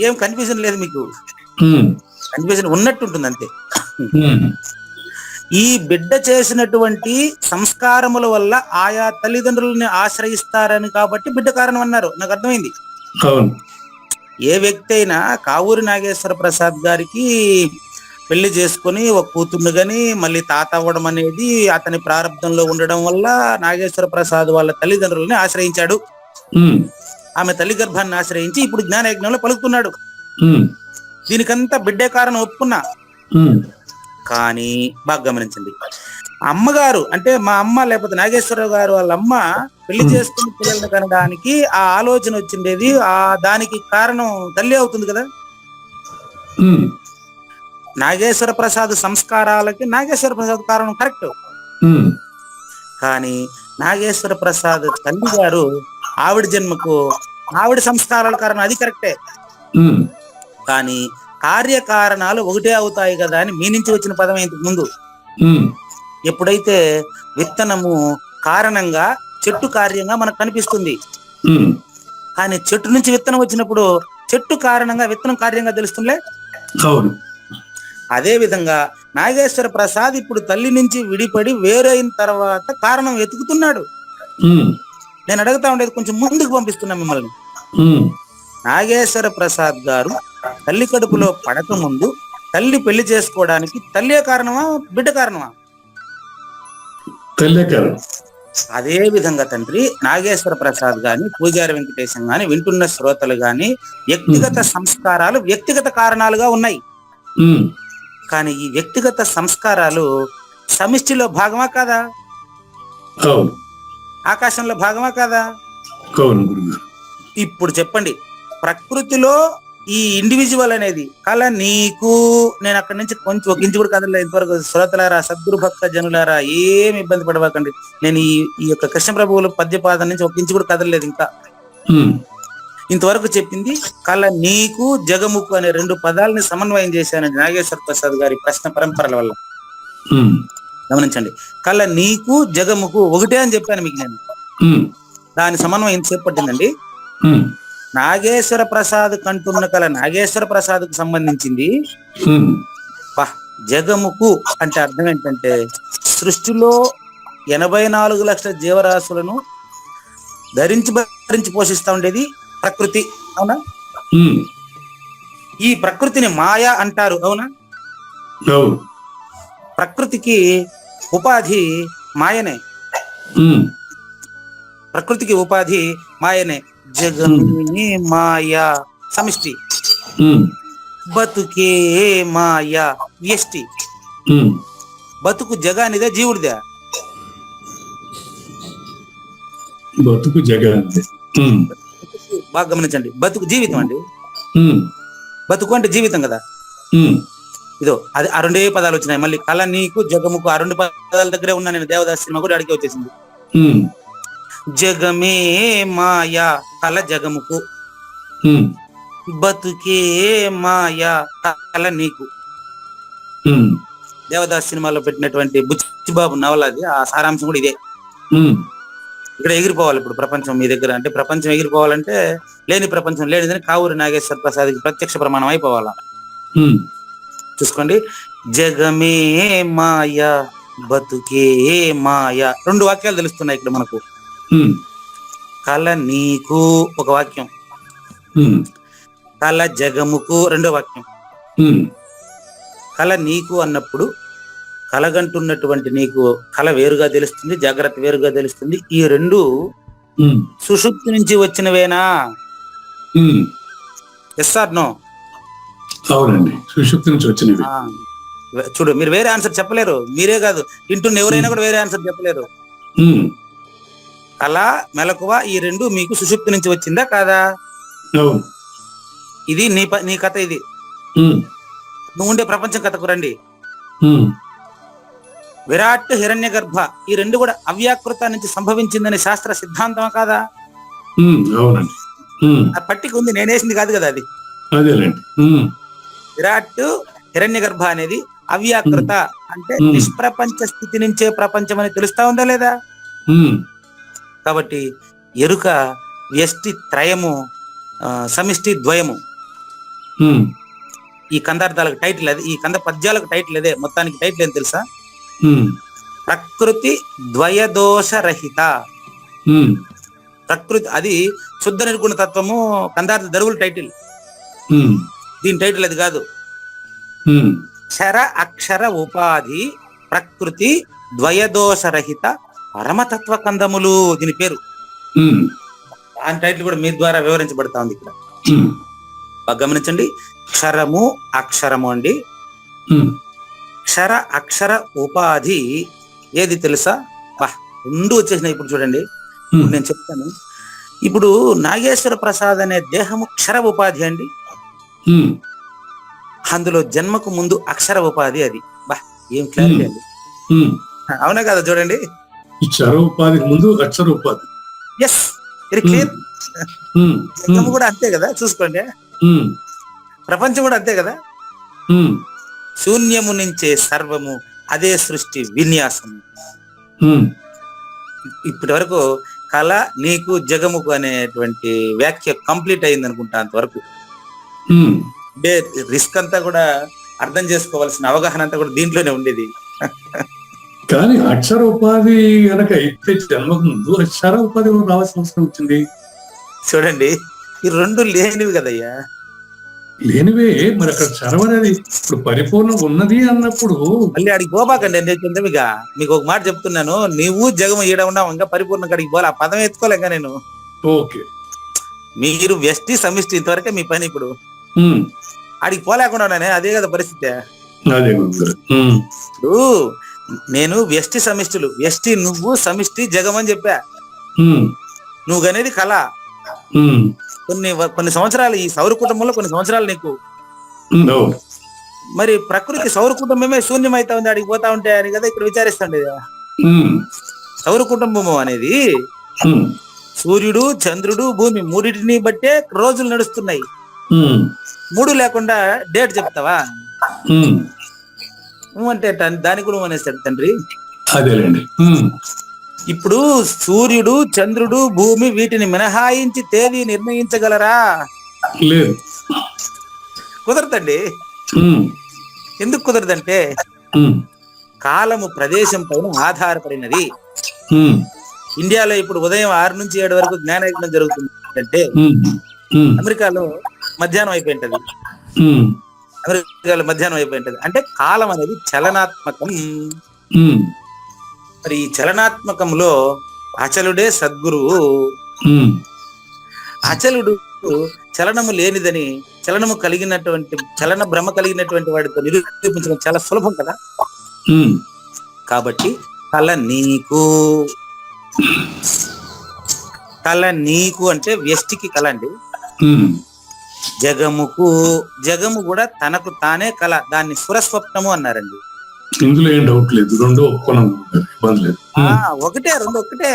ఏం కన్ఫ్యూజన్ లేదు మీకు, కన్ఫ్యూజన్ ఉన్నట్టు ఉంటుంది అంతే. ఈ బిడ్డ చేసినటువంటి సంస్కారముల వల్ల ఆయా తల్లిదండ్రులని ఆశ్రయిస్తారని కాబట్టి బిడ్డ కారణం అన్నారు. నాకు అర్థమైంది. ఏ వ్యక్తి అయినా కావూరి నాగేశ్వర ప్రసాద్ గారికి పెళ్లి చేసుకుని ఒక కూతుర్ని గాని మళ్ళీ తాత అవ్వడం అనేది అతని ప్రారంభంలో ఉండడం వల్ల నాగేశ్వర ప్రసాద్ వాళ్ళ తల్లిదండ్రులని ఆశ్రయించాడు. ఆమె తల్లి గర్భాన్ని ఆశ్రయించి ఇప్పుడు జ్ఞానయజ్ఞంలో పలుకుతున్నాడు. దీనికంతా బిడ్డే కారణం ఒప్పుకున్నా. కానీ బాగా గమనించండి, అమ్మగారు అంటే మా అమ్మ లేకపోతే నాగేశ్వరరావు గారు వాళ్ళ అమ్మ పెళ్లి చేసుకుని పిల్లల్ని కనడానికి ఆ ఆలోచన వచ్చిండేది, ఆ దానికి కారణం తల్లి అవుతుంది కదా. నాగేశ్వర ప్రసాద్ సంస్కారాలకి నాగేశ్వర ప్రసాద్ కారణం కరెక్ట్. కానీ నాగేశ్వర ప్రసాద్ తల్లి గారు ఆవిడ జన్మకు ఆవిడ సంస్కారాల కారణం అది కరెక్టే. కానీ కార్యకారణాలు ఒకటే అవుతాయి కదా అని మీ నుంచి వచ్చిన పదం ఇంతకు ముందు. ఎప్పుడైతే విత్తనము కారణంగా చెట్టు కార్యంగా మనకు కనిపిస్తుంది, కానీ చెట్టు నుంచి విత్తనం వచ్చినప్పుడు చెట్టు కారణంగా విత్తనం కార్యంగా తెలుస్తుందిలే. అదే విధంగా నాగేశ్వర ప్రసాద్ ఇప్పుడు తల్లి నుంచి విడిపడి వేరైన తర్వాత కారణం వెతుకుతున్నాడు. నేను అడుగుతా ఉండేది కొంచెం ముందుకు పంపిస్తున్నా మిమ్మల్ని. నాగేశ్వర ప్రసాద్ గారు తల్లి కడుపులో పడక ముందు తల్లి పెళ్లి చేసుకోవడానికి తల్లే కారణమా బిడ్డ కారణమా? తల్లే కారణం. అదే విధంగా తండ్రి నాగేశ్వర ప్రసాద్ గాని పూజారి వెంకటేశం గాని వింటున్న శ్రోతలు గాని వ్యక్తిగత సంస్కారాలు వ్యక్తిగత కారణాలుగా ఉన్నాయి. కానీ ఈ వ్యక్తిగత సంస్కారాలు సమిష్టిలో భాగమా కాదా? ఆకాశంలో భాగమా కాదా? ఇప్పుడు చెప్పండి, ప్రకృతిలో ఈ ఇండివిజువల్ అనేది కళ నీకు, నేను అక్కడి నుంచి కొంచెం ఒక ఇంచు కూడా కదలలేదు ఇంతవరకు. శ్రోతలారా, సద్గురు భక్త జనులారా, ఏమి ఇబ్బంది పడవకండి. నేను ఈ యొక్క కృష్ణ ప్రభువుల పద్యపాదం నుంచి ఒక ఇంచు కూడా కదలలేదు ఇంకా. ఇంతవరకు చెప్పింది కళ నీకు జగముకు అనే 2 పదాలని సమన్వయం చేశానండి నాగేశ్వర ప్రసాద్ గారి ప్రశ్న పరంపరల వల్ల. గమనించండి, కళ నీకు జగముకు ఒకటే అని చెప్పాను మీకు నేను. దాని సమన్వయం ఎంతసేపు పట్టిందండి? నాగేశ్వర ప్రసాద్ కంటున్న కళ నాగేశ్వర ప్రసాద్ కు సంబంధించింది. జగముకు అంటే అర్థం ఏంటంటే సృష్టిలో 84 లక్షల జీవరాశులను భరించి పోషిస్తా ఉండేది ప్రకృతి, అవునా? ఈ ప్రకృతిని మాయా అంటారు, అవునా? ప్రకృతికి ఉపాధి మాయనే. ప్రకృతికి ఉపాధి మాయనే. జగమే మాయా సమిష్టి, బతుకే మాయా వ్యష్టి. బతుకు జగానిదే జీవుడిదే? బతుకు జగానిదే. బాగా గమనించండి, బతుకు జీవితం అండి. బతుకు అంటే జీవితం కదా. ఇదో అది ఆ 2 పదాలు వచ్చినాయి. మళ్ళీ కళ నీకు జగముకు ఆ 2 పదాల దగ్గరే ఉన్నా నేను. దేవదాస్ సినిమా కూడా అడిగి వచ్చేసింది. జగమే మాయా కళ జగముకు, బతుకే మాయా కళ నీకు. దేవదాస్ సినిమాలో పెట్టినటువంటి బుచ్చిబాబు నవల అది. ఆ సారాంశం కూడా ఇదే. ఇక్కడ ఎగిరిపోవాలి ఇప్పుడు ప్రపంచం మీ దగ్గర. అంటే ప్రపంచం ఎగిరిపోవాలంటే లేని ప్రపంచం లేనిదని కావూరి నాగేశ్వర ప్రసాద్ ప్రత్యక్ష ప్రమాణం అయిపోవాలా. చూసుకోండి, జగమే మాయా బతుకే మాయా 2 వాక్యాలు తెలుస్తున్నాయి ఇక్కడ మనకు. కళ నీకు ఒక వాక్యం, కళ జగముకు 2వ వాక్యం. కళ నీకు అన్నప్పుడు కలగంటున్నటువంటి నీకు కళ వేరుగా తెలుస్తుంది, జాగ్రత్త వేరుగా తెలుస్తుంది. ఈ 2 సుషుప్తి నుంచి వచ్చినవేనా? Yes are no? అవునండి, సుషుప్తి నుంచి వచ్చినవి. చూడు, మీరు వేరే ఆన్సర్ చెప్పలేరు. మీరే కాదు, వింటున్న ఎవరైనా కూడా వేరే ఆన్సర్ చెప్పలేరు. కళ మెలకువ ఈ రెండు మీకు సుషుప్తి నుంచి వచ్చిందా కాదా? అవును. ఇది నీ కథ. ఇది నువ్వు ఉండే ప్రపంచం కథకు రండి. విరాట్, హిరణ్య గర్భ ఈ రెండు కూడా అవ్యాకృత నుంచి సంభవించిందని శాస్త్ర సిద్ధాంతమా కాదా? అవునండి. ఆ పట్టిక ఉంది, నేనేసింది కాదు కదా అది. అదేలేండి. విరాట్, హిరణ్య గర్భ అనేది అవ్యాకృత అంటే నిష్ప్రపంచ స్థితి నుంచే ప్రపంచం అని తెలుస్తా ఉందా లేదా? కాబట్టి ఎరుక వ్యష్టి త్రయము, సమిష్టి ద్వయము. ఈ కందార్థాలకు టైటిల్ అది, ఈ కంద పద్యాలకు టైటిల్ అదే. మొత్తానికి టైటిల్ ఏం తెలుసా? ప్రకృతి ద్వయదోష రహిత. ప్రకృతి అది శుద్ధ నిర్గుణ తత్వము కందార్థ దరువుల టైటిల్. దీని టైటిల్ అది కాదు. క్షర అక్షర ఉపాధి ప్రకృతి ద్వయదోష రహిత పరమతత్వ కందములు దీని పేరు. ఆ టైటిల్ కూడా మీ ద్వారా వివరించబడతా ఉంది ఇక్కడ. బాగా గమనించండి. క్షరము అక్షరము అండి. క్షర అక్షర ఉపాధి ఏది తెలుసా? రెండు వచ్చేసినాయి ఇప్పుడు చూడండి. నేను చెప్తాను. ఇప్పుడు నాగేశ్వర ప్రసాద్ అనే దేహము క్షర ఉపాధి అండి. అందులో జన్మకు ముందు అక్షర ఉపాధి. అది ఏం క్లారిటీ అండి. అవునా కదా? చూడండి, క్షర ఉపాధి ముందు అక్షర ఉపాధి. Yes, very clear. జన్మ కూడా అంతే కదా, చూసుకోండి. ప్రపంచం కూడా అంతే కదా. శూన్యము నుంచే సర్వము, అదే సృష్టి విన్యాసం. ఇప్పటి వరకు కళ నీకు జగముకు అనేటువంటి వ్యాఖ్య కంప్లీట్ అయింది అనుకుంటా. అంతవరకు రిస్క్ అంతా కూడా అర్థం చేసుకోవాల్సిన అవగాహన అంతా కూడా దీంట్లోనే ఉండేది. కానీ అక్షర ఉపాధి కనుక అయితే జన్మకు ముందు అక్షర ఉపాధి రావాల్సిన అవసరం వచ్చింది. చూడండి, ఈ రెండు లేనివి కదయ్యా. లేనివే. మరి అక్కడ క్షరం అనేది ఇప్పుడు పరిపూర్ణం ఉన్నది అన్నప్పుడు మళ్ళీ అడిగి పోబాకండి. చంద్రమిగా మీకు ఒక మాట చెప్తున్నాను. నీవు జగము ఈడ ఉన్నావు, ఇంకా పరిపూర్ణ కడిగి పోలే. ఆ పదం ఎత్తుకోలేక నేను. ఓకే, మీరు వ్యష్టి సమిష్టి ఇంతవరకే మీ పని. ఇప్పుడు అడిగి పోలేకుండా ఉన్నానే, అదే కదా పరిస్థితి. అదే ఇప్పుడు నేను వ్యష్టి సమిష్టిలు, వ్యష్టి నువ్వు, సమిష్టి జగమని చెప్పా. నువ్వు అనేది కళ. కొన్ని సంవత్సరాలు ఈ సౌర కుటుంబంలో కొన్ని సంవత్సరాలు నీకు. మరి ప్రకృతి సౌర కుటుంబమే శూన్యం అవుతా ఉంది అడిగి పోతా ఉంటే అని కదా ఇక్కడ విచారిస్తాండి. సౌర కుటుంబము అనేది సూర్యుడు, చంద్రుడు, భూమి మూడింటిని బట్టే రోజులు నడుస్తున్నాయి. మూడు లేకుండా డేట్ చెప్తావా? అంటే దానికి కూడా అనేస్తాడు తండ్రి. అదేలేండి. ఇప్పుడు సూర్యుడు, చంద్రుడు, భూమి వీటిని మినహాయించి తేదీ నిర్ణయించగలరా? లేదు, కుదరదండి. ఎందుకు కుదరదంటే కాలము ప్రదేశం పైన ఆధారపడినది. ఇండియాలో ఇప్పుడు ఉదయం 6 నుంచి 7 వరకు జ్ఞానయజ్ఞం జరుగుతుంది అంటే అమెరికాలో మధ్యాహ్నం అయిపోయింటది. అమెరికాలో మధ్యాహ్నం అయిపోయింటది. అంటే కాలం అనేది చలనాత్మకం. మరి ఈ చలనాత్మకంలో అచలుడే సద్గురువు. అచలుడు చలనము లేనిదని, చలనము కలిగినటువంటి, చలన భ్రమ కలిగినటువంటి వాడితో నిరూపించడం చాలా సులభం కదా. కాబట్టి కళ నీకు, కళ నీకు అంటే వ్యష్టికి కళ అండి. జగముకు, జగము కూడా తనకు తానే కళ. దాన్ని సురస్వప్నము అన్నారండి. ఇందులో ఏం డౌట్ లేదు. రెండు ఒకటే, రెండు ఒకటే,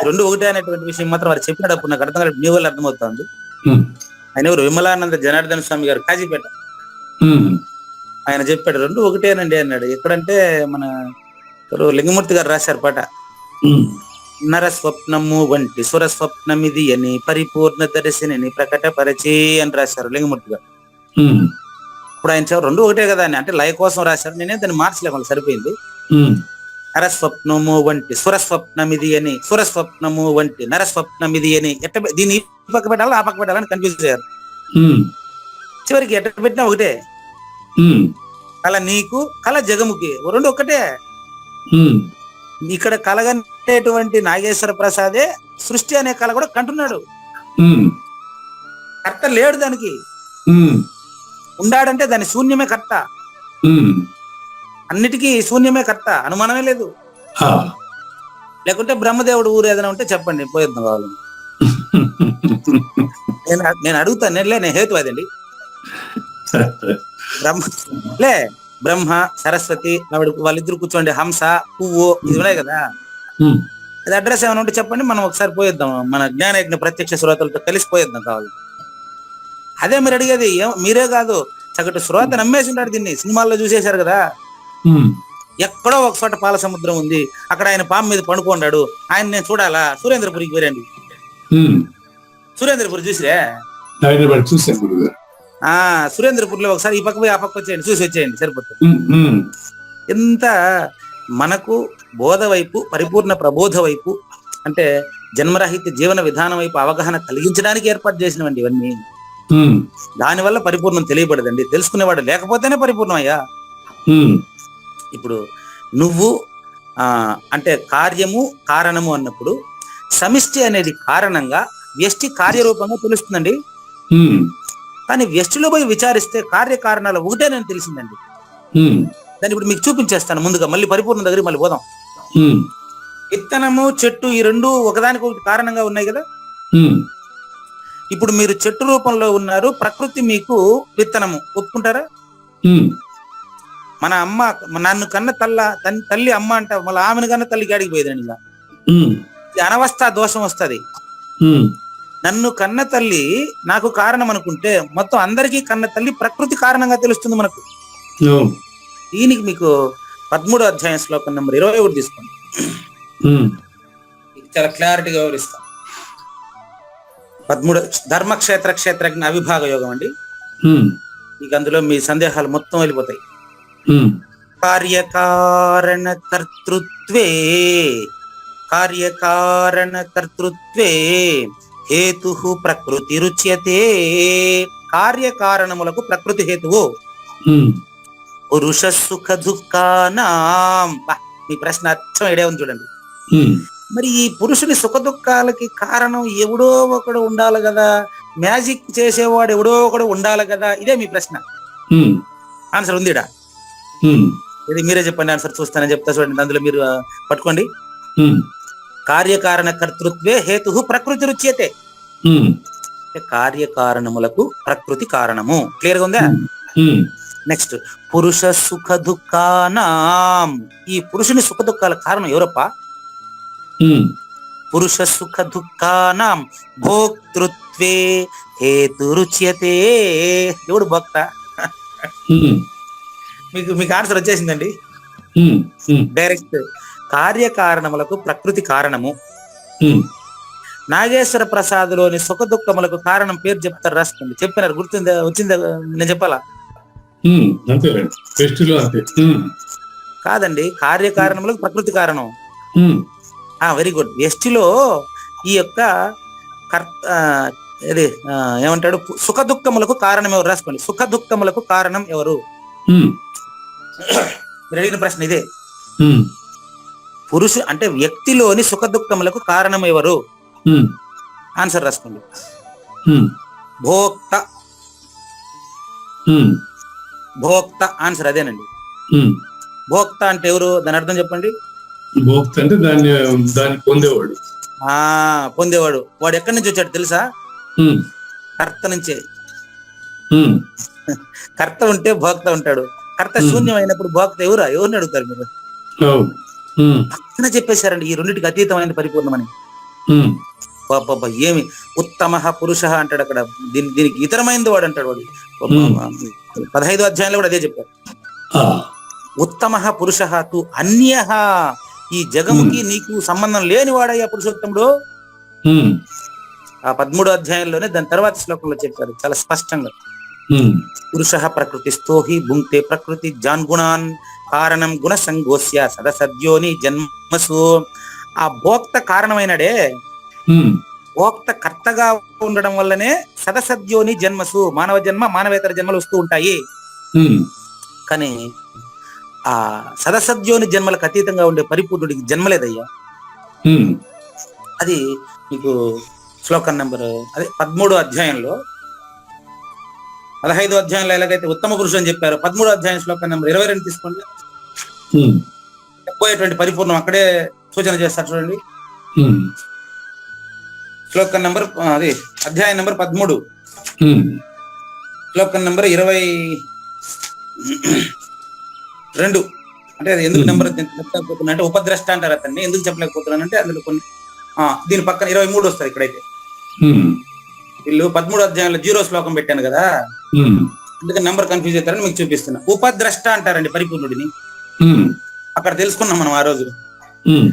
రెండు ఒకటే అనేటువంటి విషయం మాత్రం వారు చెప్పినప్పుడు నాకు అర్థం కాదు. మీ వాళ్ళు అర్థమవుతుంది. ఆయన ఎవరు? విమలానంద జనార్దన స్వామి గారు, కాజీపేట. ఆయన చెప్పాడు రెండు ఒకటేనండి అన్నాడు. ఎక్కడంటే మన లింగమూర్తి గారు రాశారు పాట. నర స్వప్నము వంటి సుర స్వప్నమిది అని పరిపూర్ణ దర్శిని ప్రకటపరచి అని రాశారు లింగమూర్తి గారు. ఇప్పుడు ఆయన రెండు ఒకటే కదా అని అంటే లయ కోసం రాశారు. నేనే దాన్ని మార్చలేకుండా సరిపోయింది. నరస్వప్నము వంటి సురస్వప్నమిది అని, సురస్వప్నము వంటి నరస్వప్నమిది అని ఎట్ట దీన్ని ఈ పక్క పెట్టాలా ఆ పక్క పెట్టాలని కన్ఫ్యూజ్ అయ్యారు. చివరికి ఎట్ట పెట్టినా ఒకటే. కళ నీకు, కళ జగముకి, రెండు ఒక్కటే. ఇక్కడ కలగనేటువంటి నాగేశ్వర ప్రసాదే సృష్టి అనే కళ కూడా కంటున్నాడు. కర్త లేడు దానికి. ఉండాడంటే దాని శూన్యమే కర్త. అన్నిటికీ శూన్యమే కర్త, అనుమానమే లేదు. లేకుంటే బ్రహ్మదేవుడు ఊరు ఏదైనా ఉంటే చెప్పండి, పోయిద్దాం కావాలి. నేను అడుగుతాను, నేను హేతువాదండి. బ్రహ్మ సరస్వతి వాళ్ళిద్దరు కూర్చోండి, హంస పువ్వు ఇది ఉన్నాయి కదా, అది అడ్రస్ ఏమైనా ఉంటే చెప్పండి, మనం ఒకసారి పోయిద్దాం, మన జ్ఞానయజ్ఞ ప్రత్యక్ష శ్రోతలతో కలిసి పోయిద్దాం కావాలి. అదే మీరు అడిగేది. మీరే కాదు, సగటు శ్రోత నమ్మేసింటాడు దీన్ని, సినిమాల్లో చూసేశారు కదా. ఎక్కడో ఒక చోట పాల సముద్రం ఉంది, అక్కడ ఆయన పాము మీద పండుకున్నాడు, ఆయన నేను చూడాలా, సురేంద్రపురికి వేరండి. సురేంద్రపురి చూసిరే? సురేంద్రపూర్లో ఒకసారి ఈ పక్క పోయి ఆ పక్క వచ్చేయండి, చూసి వచ్చేయండి, సరిపోతుంది. ఎంత మనకు బోధ వైపు, పరిపూర్ణ ప్రబోధ వైపు, అంటే జన్మరహిత జీవన విధానం వైపు అవగాహన కలిగించడానికి ఏర్పాటు చేసినవండి ఇవన్నీ. దానివల్ల పరిపూర్ణం తెలియబడదండి, తెలుసుకునేవాడు లేకపోతేనే పరిపూర్ణం అయ్యా. ఇప్పుడు నువ్వు అంటే కార్యము కారణము అన్నప్పుడు సమిష్టి అనేది కారణంగా, వ్యష్టి కార్యరూపంగా తెలుస్తుందండి. కానీ వ్యష్టిలో పోయి విచారిస్తే కార్యకారణాలు ఒకటేనని తెలిసిందండి. దాన్ని ఇప్పుడు మీకు చూపించేస్తాను ముందుగా, మళ్ళీ పరిపూర్ణ దగ్గర మళ్ళీ పోదాం. విత్తనము చెట్టు ఈ రెండు ఒకదానికి ఒకటి కారణంగా ఉన్నాయి కదా. ఇప్పుడు మీరు చెట్టు రూపంలో ఉన్నారు, ప్రకృతి మీకు విత్తనము, ఒప్పుకుంటారా? మన అమ్మ నన్ను కన్న తల్లి అమ్మ అంట, మళ్ళీ ఆమెను కన్న తల్లి గాడికి పోయేదండి. ఇలా అనవస్థ దోషం వస్తుంది. నన్ను కన్న తల్లి నాకు కారణం అనుకుంటే మొత్తం అందరికీ కన్న తల్లి ప్రకృతి కారణంగా తెలుస్తుంది మనకు. దీనికి మీకు 13వ అధ్యాయం శ్లోకం నెంబర్ 21 తీసుకోండి, చాలా క్లారిటీగా వివరిస్తాం. 13 ధర్మక్షేత్ర క్షేత్రజ్ఞ అవిభాగ యోగం అండి. మీకు అందులో మీ సందేహాలు మొత్తం వెళ్ళిపోతాయి. కార్యకారణ కర్తృత్వే హేతు ప్రకృతి రుచ్యతే. కార్యకారణములకు ప్రకృతి హేతువు. పురుష సుఖ దుఃఖానాం. మీ ప్రశ్న అర్థం ఏడే ఉంది చూడండి. మరి ఈ పురుషుని సుఖ దుఃఖాలకి కారణం ఎవడో ఒకడు ఉండాలి కదా, మ్యాజిక్ చేసేవాడు ఎవడో ఒకడు ఉండాలి కదా, ఇదే మీ ప్రశ్న. ఆన్సర్ ఉందిడా? ఇది మీరే చెప్పండి, ఆన్సర్ చూస్తానని చెప్తా చూడండి, అందులో మీరు పట్టుకోండి. కార్యకారణ కర్తృత్వే హేతు ప్రకృతి రుచ్యతే. కార్యకారణములకు ప్రకృతి కారణము. క్లియర్ గా ఉందా? నెక్స్ట్, పురుష సుఖ దుఃఖానాం. ఈ పురుషుని సుఖ దుఃఖాల కారణం ఎవరప్ప? పురుష సుఖ దుఃఖానాం భోక్తృత్వే హేతు రుచ్యతే. ఎవడు భోక్త? మీకు ఆన్సర్ వచ్చేసిందండి డైరెక్ట్. కార్యకారణములకు ప్రకృతి కారణము. నాగేశ్వర ప్రసాద్లోని సుఖ దుఃఖములకు కారణం పేరు చెప్తారు, రాసుకోండి. చెప్పినారు, గుర్తుందా? వచ్చిందా? నేను చెప్పాలా? కాదండి, కార్యకారణములకు ప్రకృతి కారణం. Very good. వ్యష్టిలో ఈ యొక్క ఏమంటాడు, సుఖ దుఃఖములకు కారణం ఎవరు? రాసుకోండి. సుఖ దుఃఖములకు కారణం ఎవరు? మీరు అడిగిన ప్రశ్న ఇదే. అంటే వ్యక్తిలోని సుఖ దుఃఖములకు కారణం ఎవరు? ఆన్సర్ రాసుకోండి. భోక్త. భోక్త ఆన్సర్ అదేనండి. భోక్త అంటే ఎవరు? దాని అర్థం చెప్పండి. భోక్త అంటే దాన్ని పొందేవాడు. పొందేవాడు. వాడు ఎక్కడి నుంచి వచ్చాడు తెలుసా? కర్త నుంచే. కర్త ఉంటే భోక్త ఉంటాడు. కర్త శూన్యం అయినప్పుడు భోక్త ఎవరిని అడుగుతారు మీరు? పక్కన చెప్పేశారండి ఈ రెండింటికి అతీతమైన పరిపూర్ణమని. ఏమి ఉత్తమ పురుష అంటాడు అక్కడ. దీనికి ఇతరమైనది వాడు అంటాడు వాడు. 15వ అధ్యాయంలో కూడా అదే చెప్పారు. ఉత్తమ పురుష తు అన్య. ఈ జగముకి నీకు సంబంధం లేని వాడయ్యా పురుషోత్తముడు. ఆ 13వ అధ్యాయంలోనే దాని తర్వాత శ్లోకంలో చెప్పారు చాలా స్పష్టంగా. పురుష ప్రకృతిస్థో హి భుంక్తే ప్రకృతి జాన్గుణాన్ కారణం గుణ సంగోస్య సదసద్యోని జన్మసు. ఆ భోక్త కారణమైనడే, భోక్త కర్తగా ఉండడం వల్లనే సదసద్యోని జన్మసు, మానవ జన్మ మానవేతర జన్మలు వస్తూ ఉంటాయి. కానీ ఆ సదసద్యోని జన్మలకు అతీతంగా ఉండే పరిపూర్ణుడికి జన్మలేదయ్యా. అది మీకు శ్లోకం నెంబర్ 13వ అధ్యాయంలో, 15వ అధ్యాయంలో ఎలాగైతే ఉత్తమ పురుషుడు అని చెప్పారు, 13వ అధ్యాయం శ్లోకం నెంబర్ 22 తీసుకోండి. పోయేటువంటి పరిపూర్ణం అక్కడే సూచన చేస్తారు చూడండి. ఉమ్, శ్లోకం నెంబర్ అది అధ్యాయం నెంబర్ 13, ఉమ్, శ్లోకం నెంబర్ 22. అంటే అది ఎందుకు నెంబర్ చెప్పలేకపోతున్నా అంటే ఉపద్రష్ట అంటారు అతన్ని, ఎందుకు చెప్పలేకపోతున్నాను అంటే అందులో కొన్ని దీని పక్కన 23 వస్తుంది. ఇక్కడైతే ఉమ్, వీళ్ళు 13 అధ్యాయంలో 0 శ్లోకం పెట్టాను కదా, ఉమ్, అందుకని నెంబర్ కన్ఫ్యూజ్ అవుతారని మీకు చూపిస్తున్నా. ఉపద్రష్ట అంటారండి పరిపూర్ణుడిని. ఉమ్, అక్కడ తెలుసుకున్నాం మనం ఆ రోజు. ఉమ్,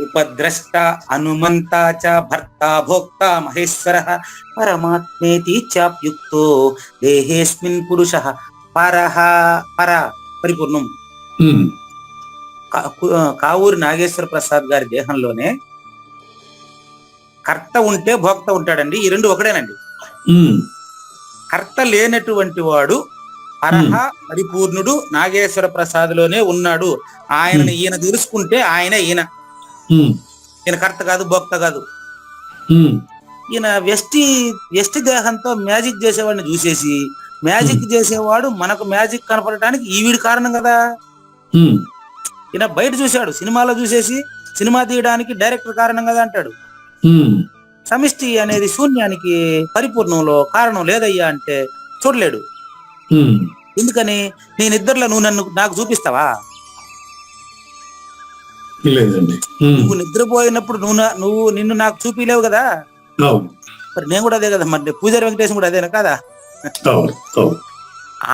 ఉపద్రష్ట హనుమంత చ భర్త భోక్త మహేశ్వర పరమాత్మేతి చాప్యుక్తో దేహేస్మిన్ పురుష పరహ పర పరిపూర్ణం. ఉమ్, కావూరి నాగేశ్వర ప్రసాద్ గారి దేహంలోనే కర్త ఉంటే భోక్త ఉంటాడండి. ఈ రెండు ఒకడేనండి. ఉమ్, కర్త లేనటువంటి వాడు పరహ పరిపూర్ణుడు నాగేశ్వర ప్రసాద్ లోనే ఉన్నాడు. ఆయనని ఈయన తెలుసుకుంటే ఆయనే ఈయన. ఉమ్, ఈయన కర్త కాదు, భోక్త కాదు. ఉమ్, ఈయన వ్యష్టి దేహంతో మ్యాజిక్ చేసేవాడిని చూసేసి మ్యాజిక్ చేసేవాడు మనకు మ్యాజిక్ కనపడటానికి ఈవిడి కారణం కదా. ఉమ్, ఈయన బయట చూశాడు, సినిమాలో చూసేసి సినిమా తీయడానికి డైరెక్టర్ కారణం కదా అంటాడు. ఉమ్, సమిష్టి అనేది శూన్యానికి పరిపూర్ణంలో కారణం లేదయ్యా అంటే చూడలేడు. ఉమ్, ఎందుకని? నీ నిద్రలో నువ్వు నాకు చూపిస్తావా? లేదండి. ఉమ్, నువ్వు నిద్రపోయినప్పుడు నువ్వు నిన్ను నాకు చూపిలేవు కదా. అవును, మరి నేను కూడా అదే కదా, మరి పూజారి వెంకటేశం కూడా అదేనా కదా. అవును, అవును.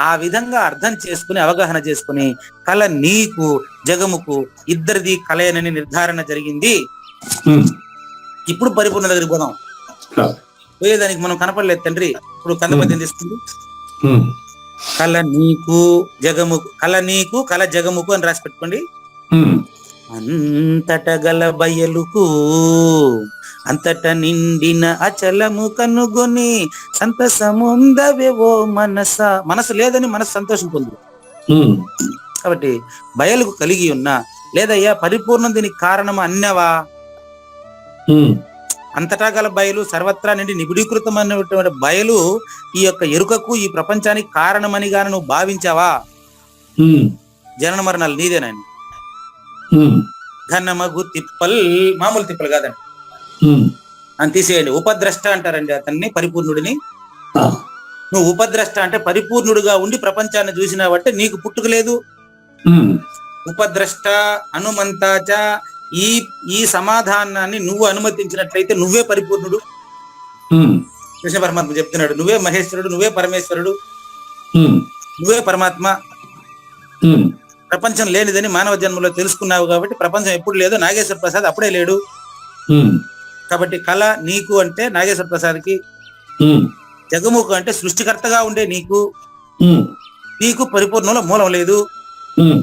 ఆ విధంగా అర్థం చేసుకుని అవగాహన చేసుకుని కళ నీకు జగముకు ఇద్దరిది కలయనని నిర్ధారణ జరిగింది. ఉమ్, ఇప్పుడు పరిపూర్ణ దగ్గరికి పోదాం. అవును. పోయేదానికి మనం కనపడలేదు తండ్రి. ఇప్పుడు కందపద్యం తీసుకుంది. ఉమ్, కళ నీకు జగముకు, కళ నీకు కళ జగముకు అని రాసి పెట్టుకోండి. ఉమ్, అంతట గల బయలుకు అంతట నిండిన అచలము కనుగొని సంతసముందవేవో మనసు లేదని మనసు సంతోషం పొందు. ఉమ్, కాబట్టి బయలుకు కలిగి ఉన్నా లేదయ్యా పరిపూర్ణం దీనికి కారణం అన్నవా? ఉమ్, అంతటా గల బయలు సర్వత్రా నుండి నిబిడీకృతమైనటువంటి బయలు ఈ యొక్క ఎరుకకు ఈ ప్రపంచానికి కారణమని గాని నువ్వు భావించావా? ఉమ్, జనన మరణాలు నీదేనండి. ఉమ్, ఘనమగు తిప్పల్ మామూలు తిప్పలు కాదండి ఉమ్, అని తీసేయండి. ఉపద్రష్ట అంటారండి అతన్ని, పరిపూర్ణుడిని. ఆ, నువ్వు ఉపద్రష్ట అంటే పరిపూర్ణుడిగా ఉండి ప్రపంచాన్ని చూసినావంటే నీకు పుట్టుక లేదు. ఉమ్, ఉపద్రష్ట హనుమంతాచ ఈ సమాధానాన్ని నువ్వు అనుమతించినట్లయితే నువ్వే పరిపూర్ణుడు. ఉమ్, కృష్ణ పరమాత్మ చెప్తున్నాడు, నువ్వే మహేశ్వరుడు, నువ్వే పరమేశ్వరుడు, ఉమ్, నువ్వే పరమాత్మ. ఉమ్, ప్రపంచం లేనిదని మానవ జన్మలో తెలుసుకున్నావు కాబట్టి ప్రపంచం ఎప్పుడు లేదు, నాగేశ్వర ప్రసాద్ అప్పుడే లేడు. ఉమ్, కాబట్టి కళ నీకు అంటే నాగేశ్వర ప్రసాద్కి, ఉమ్, జగముకు అంటే సృష్టికర్తగా ఉండే ఉమ్, నీకు పరిపూర్ణంలో మూలం లేదు. ఉమ్,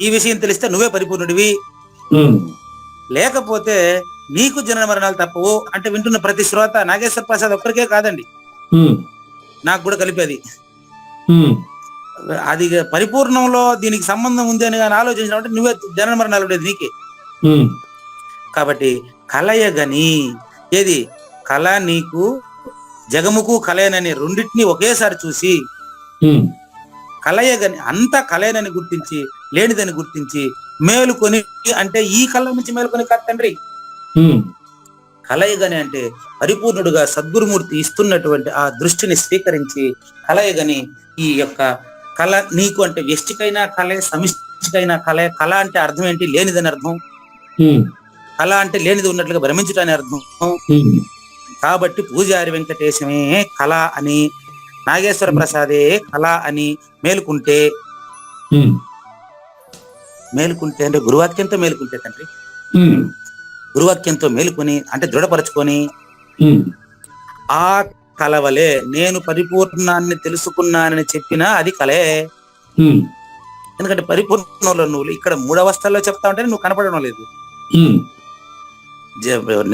ఈ విషయం తెలిస్తే నువ్వే పరిపూర్ణుడివి. ఉమ్, లేకపోతే నీకు జనన మరణాలు తప్పవు అంటే వింటున్న ప్రతి శ్రోత నాగేశ్వర ప్రసాద్ ఒక్కరికే కాదండి, ఉమ్, నాకు కూడా కలిపేది. ఉమ్, అది పరిపూర్ణంలో దీనికి సంబంధం ఉంది అని కానీ ఆలోచించినప్పుడు నువ్వే జనన మరణాలు ఉండేది నీకే. ఉమ్, కాబట్టి కలయగని ఏది కళ నీకు జగముకు కలయనని రెండింటినీ ఒకేసారి చూసి ఉమ్, కలయగని అంత కలయనని గుర్తించి లేనిదని గుర్తించి మేలుకొని అంటే ఈ కళ నుంచి మేలుకొని కాదు తండ్రి. ఉమ్, కలయగని అంటే పరిపూర్ణుడుగా సద్గురుమూర్తి ఇస్తున్నటువంటి ఆ దృష్టిని స్వీకరించి కలయగని ఈ యొక్క కళ నీకు అంటే వ్యష్టికైనా కళే సమిష్టికైనా కళే. కళ అంటే అర్థం ఏంటి? లేనిదని అర్థం. ఉమ్, కళ అంటే లేనిది ఉన్నట్లుగా భ్రమించటాన్ని అర్థం. ఉమ్, కాబట్టి పూజారి వెంకటేశమే కళ అని, నాగేశ్వర ప్రసాదే కళ అని మేలుకుంటే ఉమ్, అంటే గురువాక్యంతో మేలుకుంటే తండ్రి, ఉమ్, గురువాక్యంతో మేలుకొని అంటే దృఢపరచుకొని ఉమ్, ఆ కలవలే నేను పరిపూర్ణాన్ని తెలుసుకున్నానని చెప్పినా అది కలే. ఉమ్, ఎందుకంటే పరిపూర్ణంలో నువ్వు ఇక్కడ 3 అవస్థల్లో చెప్తా ఉంటే నువ్వు కనపడడం లేదు. ఉమ్,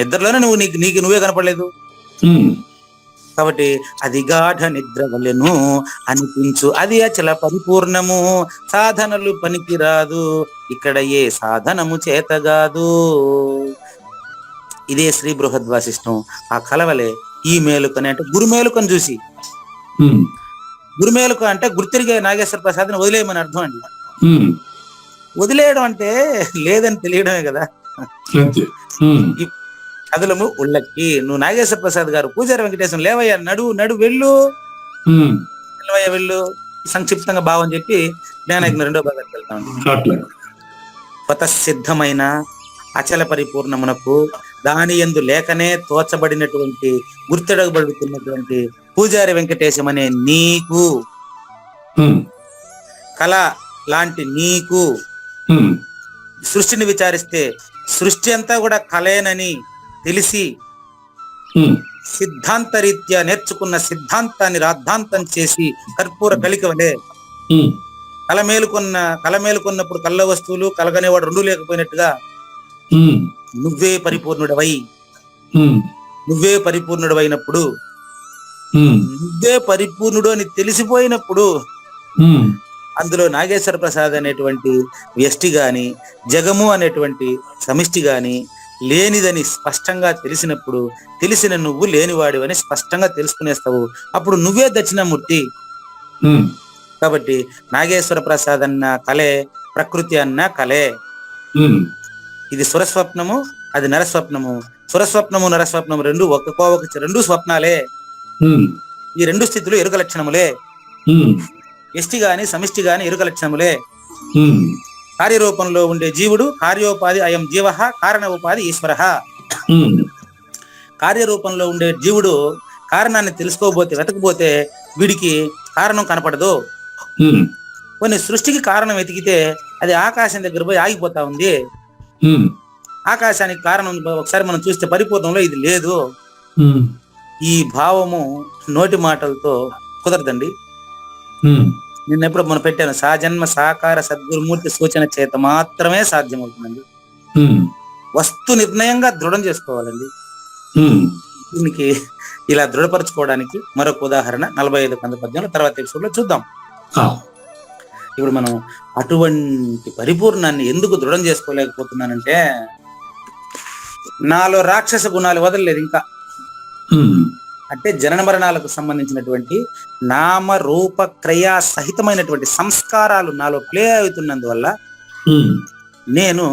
నిద్రలోనే నీకు నువ్వే కనపడలేదు. ఉమ్, కాబట్టి అది గాఢ నిద్ర వలెను అనిపించు, అది అచల పరిపూర్ణము, సాధనలు పనికిరాదు, ఇక్కడ ఏ సాధనము చేతగాదు. ఇదే శ్రీ బృహద్వాసిష్టం. ఆ కలవలే ఈ మేలుకని అంటే గురుమేలుకని చూసి, ఉమ్, గురుమేలుక అంటే గుర్తిరిగే నాగేశ్వర ప్రసాద్ని వదిలేయమని అర్థం అండి. ఉమ్, వదిలేయడం అంటే లేదని తెలియడమే కదా. అంతే. ఉమ్. ఈ కథలము ఉళ్ళకి నువ్వు నాగేశ్వర ప్రసాద్ గారు పూజారి వెంకటేశ్వరం లేవయ్యా నడు వెళ్ళు ఉమ్. వెళ్ళవయ్యా వెళ్ళు సంక్షిప్తంగా భావం చెప్పి జ్ఞానయజ్ఞ రెండో భాగానికి వెళ్తామండి. అట్లా. స్వతసిద్ధమైన అచల పరిపూర్ణమునకు దాని యందు లేకనే తోచబడినటువంటి గుర్తెడగబడుతున్నటువంటి పూజారి వెంకటేశం అనే నీకు, ఉమ్. కళ లాంటి నీకు ఉమ్. సృష్టిని విచారిస్తే సృష్టి అంతా కూడా కళేనని తెలిసి ఉమ్. సిద్ధాంతరీత్యా నేర్చుకున్న సిద్ధాంతాన్ని రాద్ధాంతం చేసి కర్పూర కలిక వలె ఉమ్. కళ మేలుకున్నప్పుడు కళ్ళ వస్తువులు కలగనేవాడు రెండు లేకపోయినట్టుగా ఉమ్. నువ్వే పరిపూర్ణుడవై ఉమ్. నువ్వే పరిపూర్ణుడవైనప్పుడు ఉమ్. నువ్వే పరిపూర్ణుడు అని తెలిసిపోయినప్పుడు ఉమ్. అందులో నాగేశ్వర ప్రసాద్ అనేటువంటి వ్యష్టి గాని జగము అనేటువంటి సమిష్టి గాని లేనిదని స్పష్టంగా తెలిసినప్పుడు తెలిసిన నువ్వు లేనివాడివని స్పష్టంగా తెలుసుకునేస్తావు. అప్పుడు నువ్వే దక్షిణామూర్తి. ఉమ్. కాబట్టి నాగేశ్వర ప్రసాద్ అన్న కలే, ప్రకృతి అన్న కలే. ఉమ్. ఇది సురస్వప్నము, అది నరస్వప్నము. సురస్వప్నము నరస్వప్నము రెండు స్వప్నాలే. ఉమ్. ఈ రెండు స్థితులు ఎరుక లక్షణములే. ఉమ్. వ్యష్టి గాని సమిష్టి గాని ఎరుక లక్షణములే. ఉమ్. కార్యరూపంలో ఉండే జీవుడు కార్యోపాధి అయం జీవ, కారణ ఉపాధి ఈశ్వర. ఉమ్. కార్యరూపంలో ఉండే జీవుడు కారణాన్ని వెతకపోతే వీడికి కారణం కనపడదు. ఉమ్. కొన్ని సృష్టికి కారణం వెతికితే అది ఆకాశం దగ్గర పోయి ఆగిపోతా ఉంది. ఉమ్. ఆకాశానికి కారణం ఒకసారి మనం చూస్తే పరిపూర్ణంలో ఇది లేదు. ఉమ్. ఈ భావము నోటి మాటలతో కుదరదండి. ఉమ్. నిన్నెప్పుడు మనం పెట్టాను, సాజన్మ సాకార సద్గురుమూర్తి సూచన చేత మాత్రమే సాధ్యమవుతుందండి. ఉమ్. వస్తు నిర్ణయంగా దృఢం చేసుకోవాలండి. ఉమ్. దీనికి ఇలా దృఢపరచుకోవడానికి మరొక ఉదాహరణ 45 కంద పద్యంలో తర్వాత ఎపిసోడ్ లో చూద్దాం. ఆ. ఇప్పుడు మనం అటువంటి పరిపూర్ణాన్ని ఎందుకు దృఢం చేసుకోలేకపోతున్నానంటే నాలో రాక్షస గుణాలు వదలలేదు ఇంకా. ఉమ్. అంటే జనన మరణాలకు సంబంధించినటువంటి నామ రూప క్రియా సహితమైనటువంటి సంస్కారాలు నాలో ప్లే అవుతున్నందువల్ల ఉమ్. నేను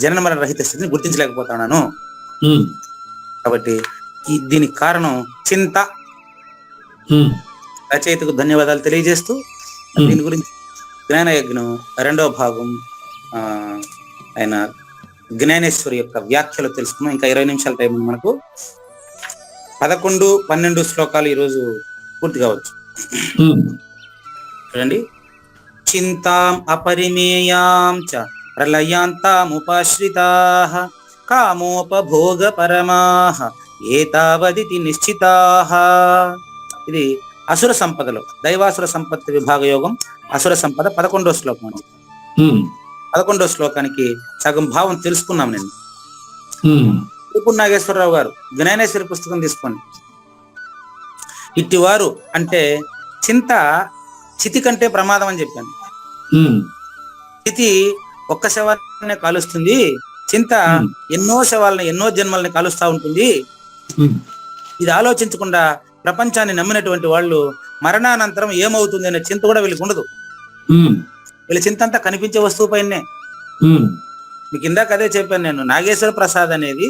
జనన మరణ రహిత స్థితిని గుర్తించలేకపోతున్నాను. ఉమ్. కాబట్టి దీనికి కారణం చింత. ఉమ్. రచయితకు ధన్యవాదాలు తెలియజేస్తూ దీని గురించి జ్ఞానయజ్ఞం రెండవ భాగం ఆయన జ్ఞానేశ్వరి యొక్క వ్యాఖ్యలు తెలుసుకున్నాం. ఇంకా 20 నిమిషాల టైం ఉంది మనకు. 11, 12 శ్లోకాలు ఈరోజు పూర్తి కావచ్చు. చూడండి. చింతాం అపరిమేయాం చ ప్రళయాంతాముపాశ్రితాః కామోపభోగ పరమాః ఏతావదితి నిశ్చితాః. ఇది అసుర సంపదలో దైవాసుర సంపత్తి విభాగ యోగం అసుర సంపద 11వ శ్లోకం అండి. 11వ శ్లోకానికి సగం భావం తెలుసుకున్నాం నేను. ఇప్పుడు నాగేశ్వరరావు గారు జ్ఞానేశ్వరి పుస్తకం తీసుకోండి. ఇట్టివారు అంటే చింత చితి కంటే ప్రమాదం అని చెప్పాను. చితి ఒక్క శవాన్ని కాలుస్తుంది, చింత ఎన్నో శవాలని ఎన్నో జన్మల్ని కాలుస్తా ఉంటుంది. ఇది ఆలోచించకుండా ప్రపంచాన్ని నమ్మినటువంటి వాళ్ళు మరణానంతరం ఏమవుతుంది అనే చింత కూడా వీళ్ళకి ఉండదు. వీళ్ళ చింత అంతా కనిపించే వస్తువు పైనే. మీకు ఇందాక అదే చెప్పాను నేను. నాగేశ్వర ప్రసాద్ అనేది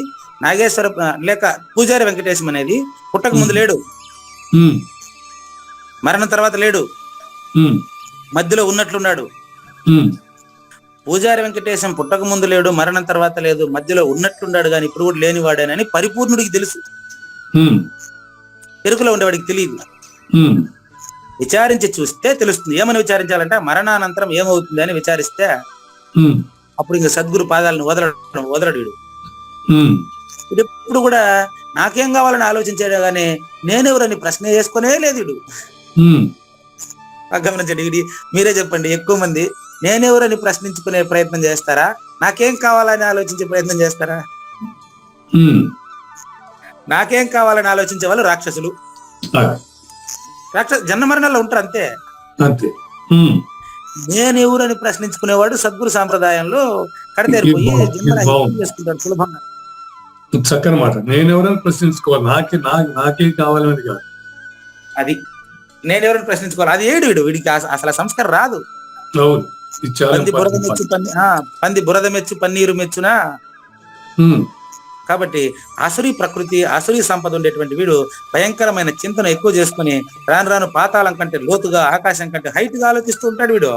లేక పూజారి వెంకటేశం అనేది పుట్టక ముందు లేడు, మరణం తర్వాత లేడు, మధ్యలో ఉన్నట్లున్నాడు. పూజారి వెంకటేశం పుట్టక ముందు లేడు, మరణం తర్వాత లేదు, మధ్యలో ఉన్నట్లున్నాడు, కానీ ఇప్పుడు కూడా లేనివాడేనని పరిపూర్ణుడికి తెలుసు. ఎరుకలో ఉండేవాడికి తెలియదు. విచారించి చూస్తే తెలుస్తుంది. ఏమని విచారించాలంటే మరణానంతరం ఏమవుతుంది అని విచారిస్తే అప్పుడు ఇంకా సద్గురు పాదాలను వదలడు వీడు. ఇప్పుడు కూడా నాకేం కావాలని ఆలోచించాడు కానీ నేనెవరని ప్రశ్న చేసుకునే లేదు వీడు. గమనించండి. ఇది మీరే చెప్పండి, ఎక్కువ మంది నేనెవరని ప్రశ్నించుకునే ప్రయత్నం చేస్తారా, నాకేం కావాలని ఆలోచించే ప్రయత్నం చేస్తారా? నాకేం కావాలని ఆలోచించే వాళ్ళు రాక్షసులు. జన్మ మరణాల్లో ఉంటారు అంతే. నేనెవరని ప్రశ్నించుకునేవాడు సద్గురు సాంప్రదాయంలో కడతేరిపోయి చేసుకుంటాడు సులభంగా. చక్కని మాట. నేనెవరని ప్రశ్నించుకోవాలి, నాకేం కావాలని కాదు. అది నేనెవరని ప్రశ్నించుకోవాలి. అది ఏడు వీడికి అసలు సంస్కారం రాదు. పంది బురద మెచ్చు పన్నీరు మెచ్చునా కాబట్టి ఆసురీ ప్రకృతి, ఆసురీ సంపద ఉండేటువంటి వీడు భయంకరమైన చింతన ఎక్కువ చేసుకుని రాను రాను పాతాళం కంటే లోతుగా, ఆకాశం కంటే హైట్ గా ఆలోచిస్తూ ఉంటాడు వీడు.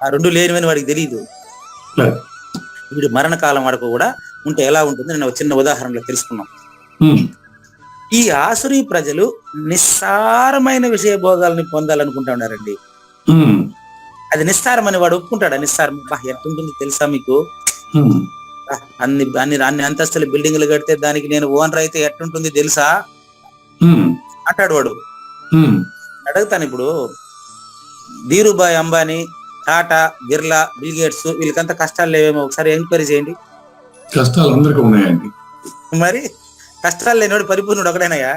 ఆ రెండు లేనివని వాడికి తెలియదు. వీడు మరణకాలం వరకు కూడా ఉంటే ఎలా ఉంటుంది నేను ఒక చిన్న ఉదాహరణలో తెలుసుకున్నాం. ఈ ఆసురీ ప్రజలు నిస్సారమైన విషయ భోగాల్ని పొందాలనుకుంటా ఉన్నారండి. అది నిస్సారం అని వాడు ఒప్పుకుంటాడు. నిస్సారం ఎట్టుంటుంది తెలుసా మీకు? అన్ని అన్ని అన్ని అంతస్తుల బిల్డింగ్లు కడితే దానికి నేను ఓనర్ అయితే ఎట్టుంటుంది తెలుసా అంటాడు వాడు. అడుగుతాను, ఇప్పుడు ధీరుభాయ్ అంబానీ, టాటా, బిర్లా, బిల్ గేట్స్ వీళ్ళకంతా కష్టాలు లేవేమో ఒకసారి ఎంక్వైరీ చేయండి. కష్టాలు అందరికీ ఉన్నాయండి. మరి కష్టాలు లేనివాడు పరిపూర్ణుడు ఒకడేనయ్యా.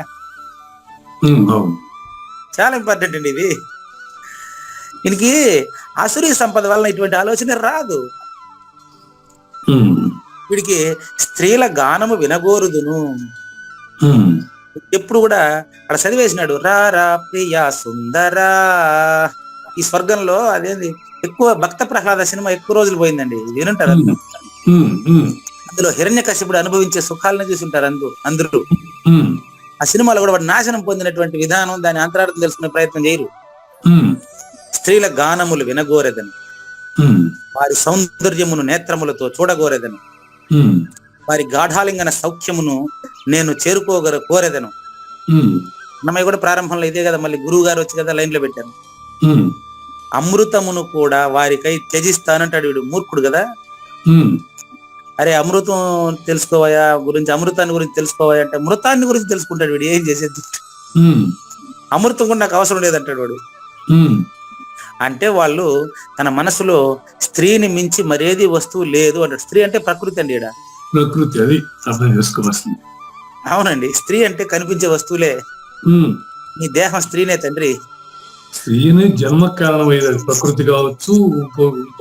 చాలా ఇంపార్టెంట్ అండి ఇది. దీనికి ఆసురీ సంపద వలన ఇటువంటి ఆలోచన రాదు. వీడికి స్త్రీల గానము వినగోరుదును. ఎప్పుడు కూడా అక్కడ చదివేసినాడు, రా రా ప్రియా సుందరా. ఈ స్వర్గంలో అదేంది ఎక్కువ భక్త ప్రహ్లాద సినిమా ఎక్కువ రోజులు పోయిందండి, వినుంటారు. అందులో హిరణ్యకశిపుడు అనుభవించే సుఖాలను చూసుంటారు అందరూ. ఆ సినిమాలో కూడా వాడు నాశనం పొందినటువంటి విధానం, దాని అంతరార్థం తెలుసుకునే ప్రయత్నం చేయరు. స్త్రీల గానములు వినగోరెదను, వారి సౌందర్యమును నేత్రములతో చూడగోరెదను, వారి గాఢాలింగన సౌఖ్యమును నేను కోరెదను. అన్నమయ్య కూడా ప్రారంభంలో ఇదే కదా, మళ్ళీ గురువు గారు వచ్చి కదా లైన్ లో పెట్టారు. అమృతమును కూడా వారికై త్యజిస్తానంటాడు. వీడు మూర్ఖుడు కదా. అరే అమృతం తెలుసుకోవాయా గురించి, అమృతాన్ని గురించి తెలుసుకోవాయా అంటే మృతాన్ని గురించి తెలుసుకుంటాడు వీడు. ఏం చేసేది? అమృతం కూడా నాకు అవసరం లేదంటాడు వాడు. అంటే వాళ్ళు తన మనసులో స్త్రీని మించి మరేది వస్తువు లేదు అంటాడు. స్త్రీ అంటే ప్రకృతి అండి. ఈడ ప్రకృతి, అది అర్థం చేసుకోవాల్సింది. అవునండి, స్త్రీ అంటే కనిపించే వస్తువులే. నీ దేహం స్త్రీనే తండ్రి. స్త్రీనే జన్మ కారణమైనది ప్రకృతి కావచ్చు,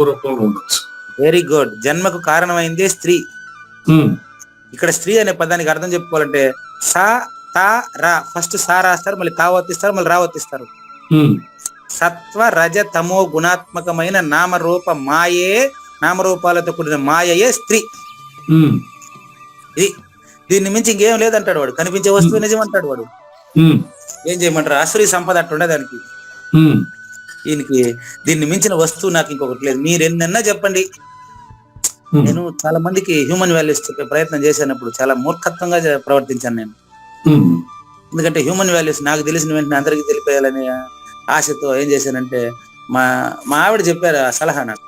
రూపంలో ఉండొచ్చు. Very good. జన్మకు కారణమైందే స్త్రీ. ఇక్కడ స్త్రీ అనే పదానికి అర్థం చెప్పుకోవాలంటే సా తా రా. ఫస్ట్ సా రాస్తారు, మళ్ళీ తా వర్తిస్తారు, మళ్ళీ రా వర్తిస్తారు. సత్వ రజ తమో గుణాత్మకమైన నామరూప మాయే, నామరూపాలతో కూడిన మాయయే స్త్రీ. ఇది దీన్ని మించి ఇంకేం లేదంటాడు వాడు. కనిపించే వస్తువు నిజం అంటాడు వాడు. ఏం చేయమంటారు? ఆసురీ సంపద అట్టుండే దానికి. దీన్ని మించిన వస్తువు నాకు ఇంకొకటి లేదు. మీరు ఎన్నన్నా చెప్పండి. నేను చాలా మందికి హ్యూమన్ వాల్యూస్ చెప్పే ప్రయత్నం చేసినప్పుడు చాలా మూర్ఖత్వంగా ప్రవర్తించాను నేను. ఎందుకంటే హ్యూమన్ వాల్యూస్ నాకు తెలిసిన వెంటనే అందరికీ తెలిపేయాలని ఆశతో ఏం చేశానంటే, మా ఆవిడ చెప్పారు ఆ సలహా నాకు.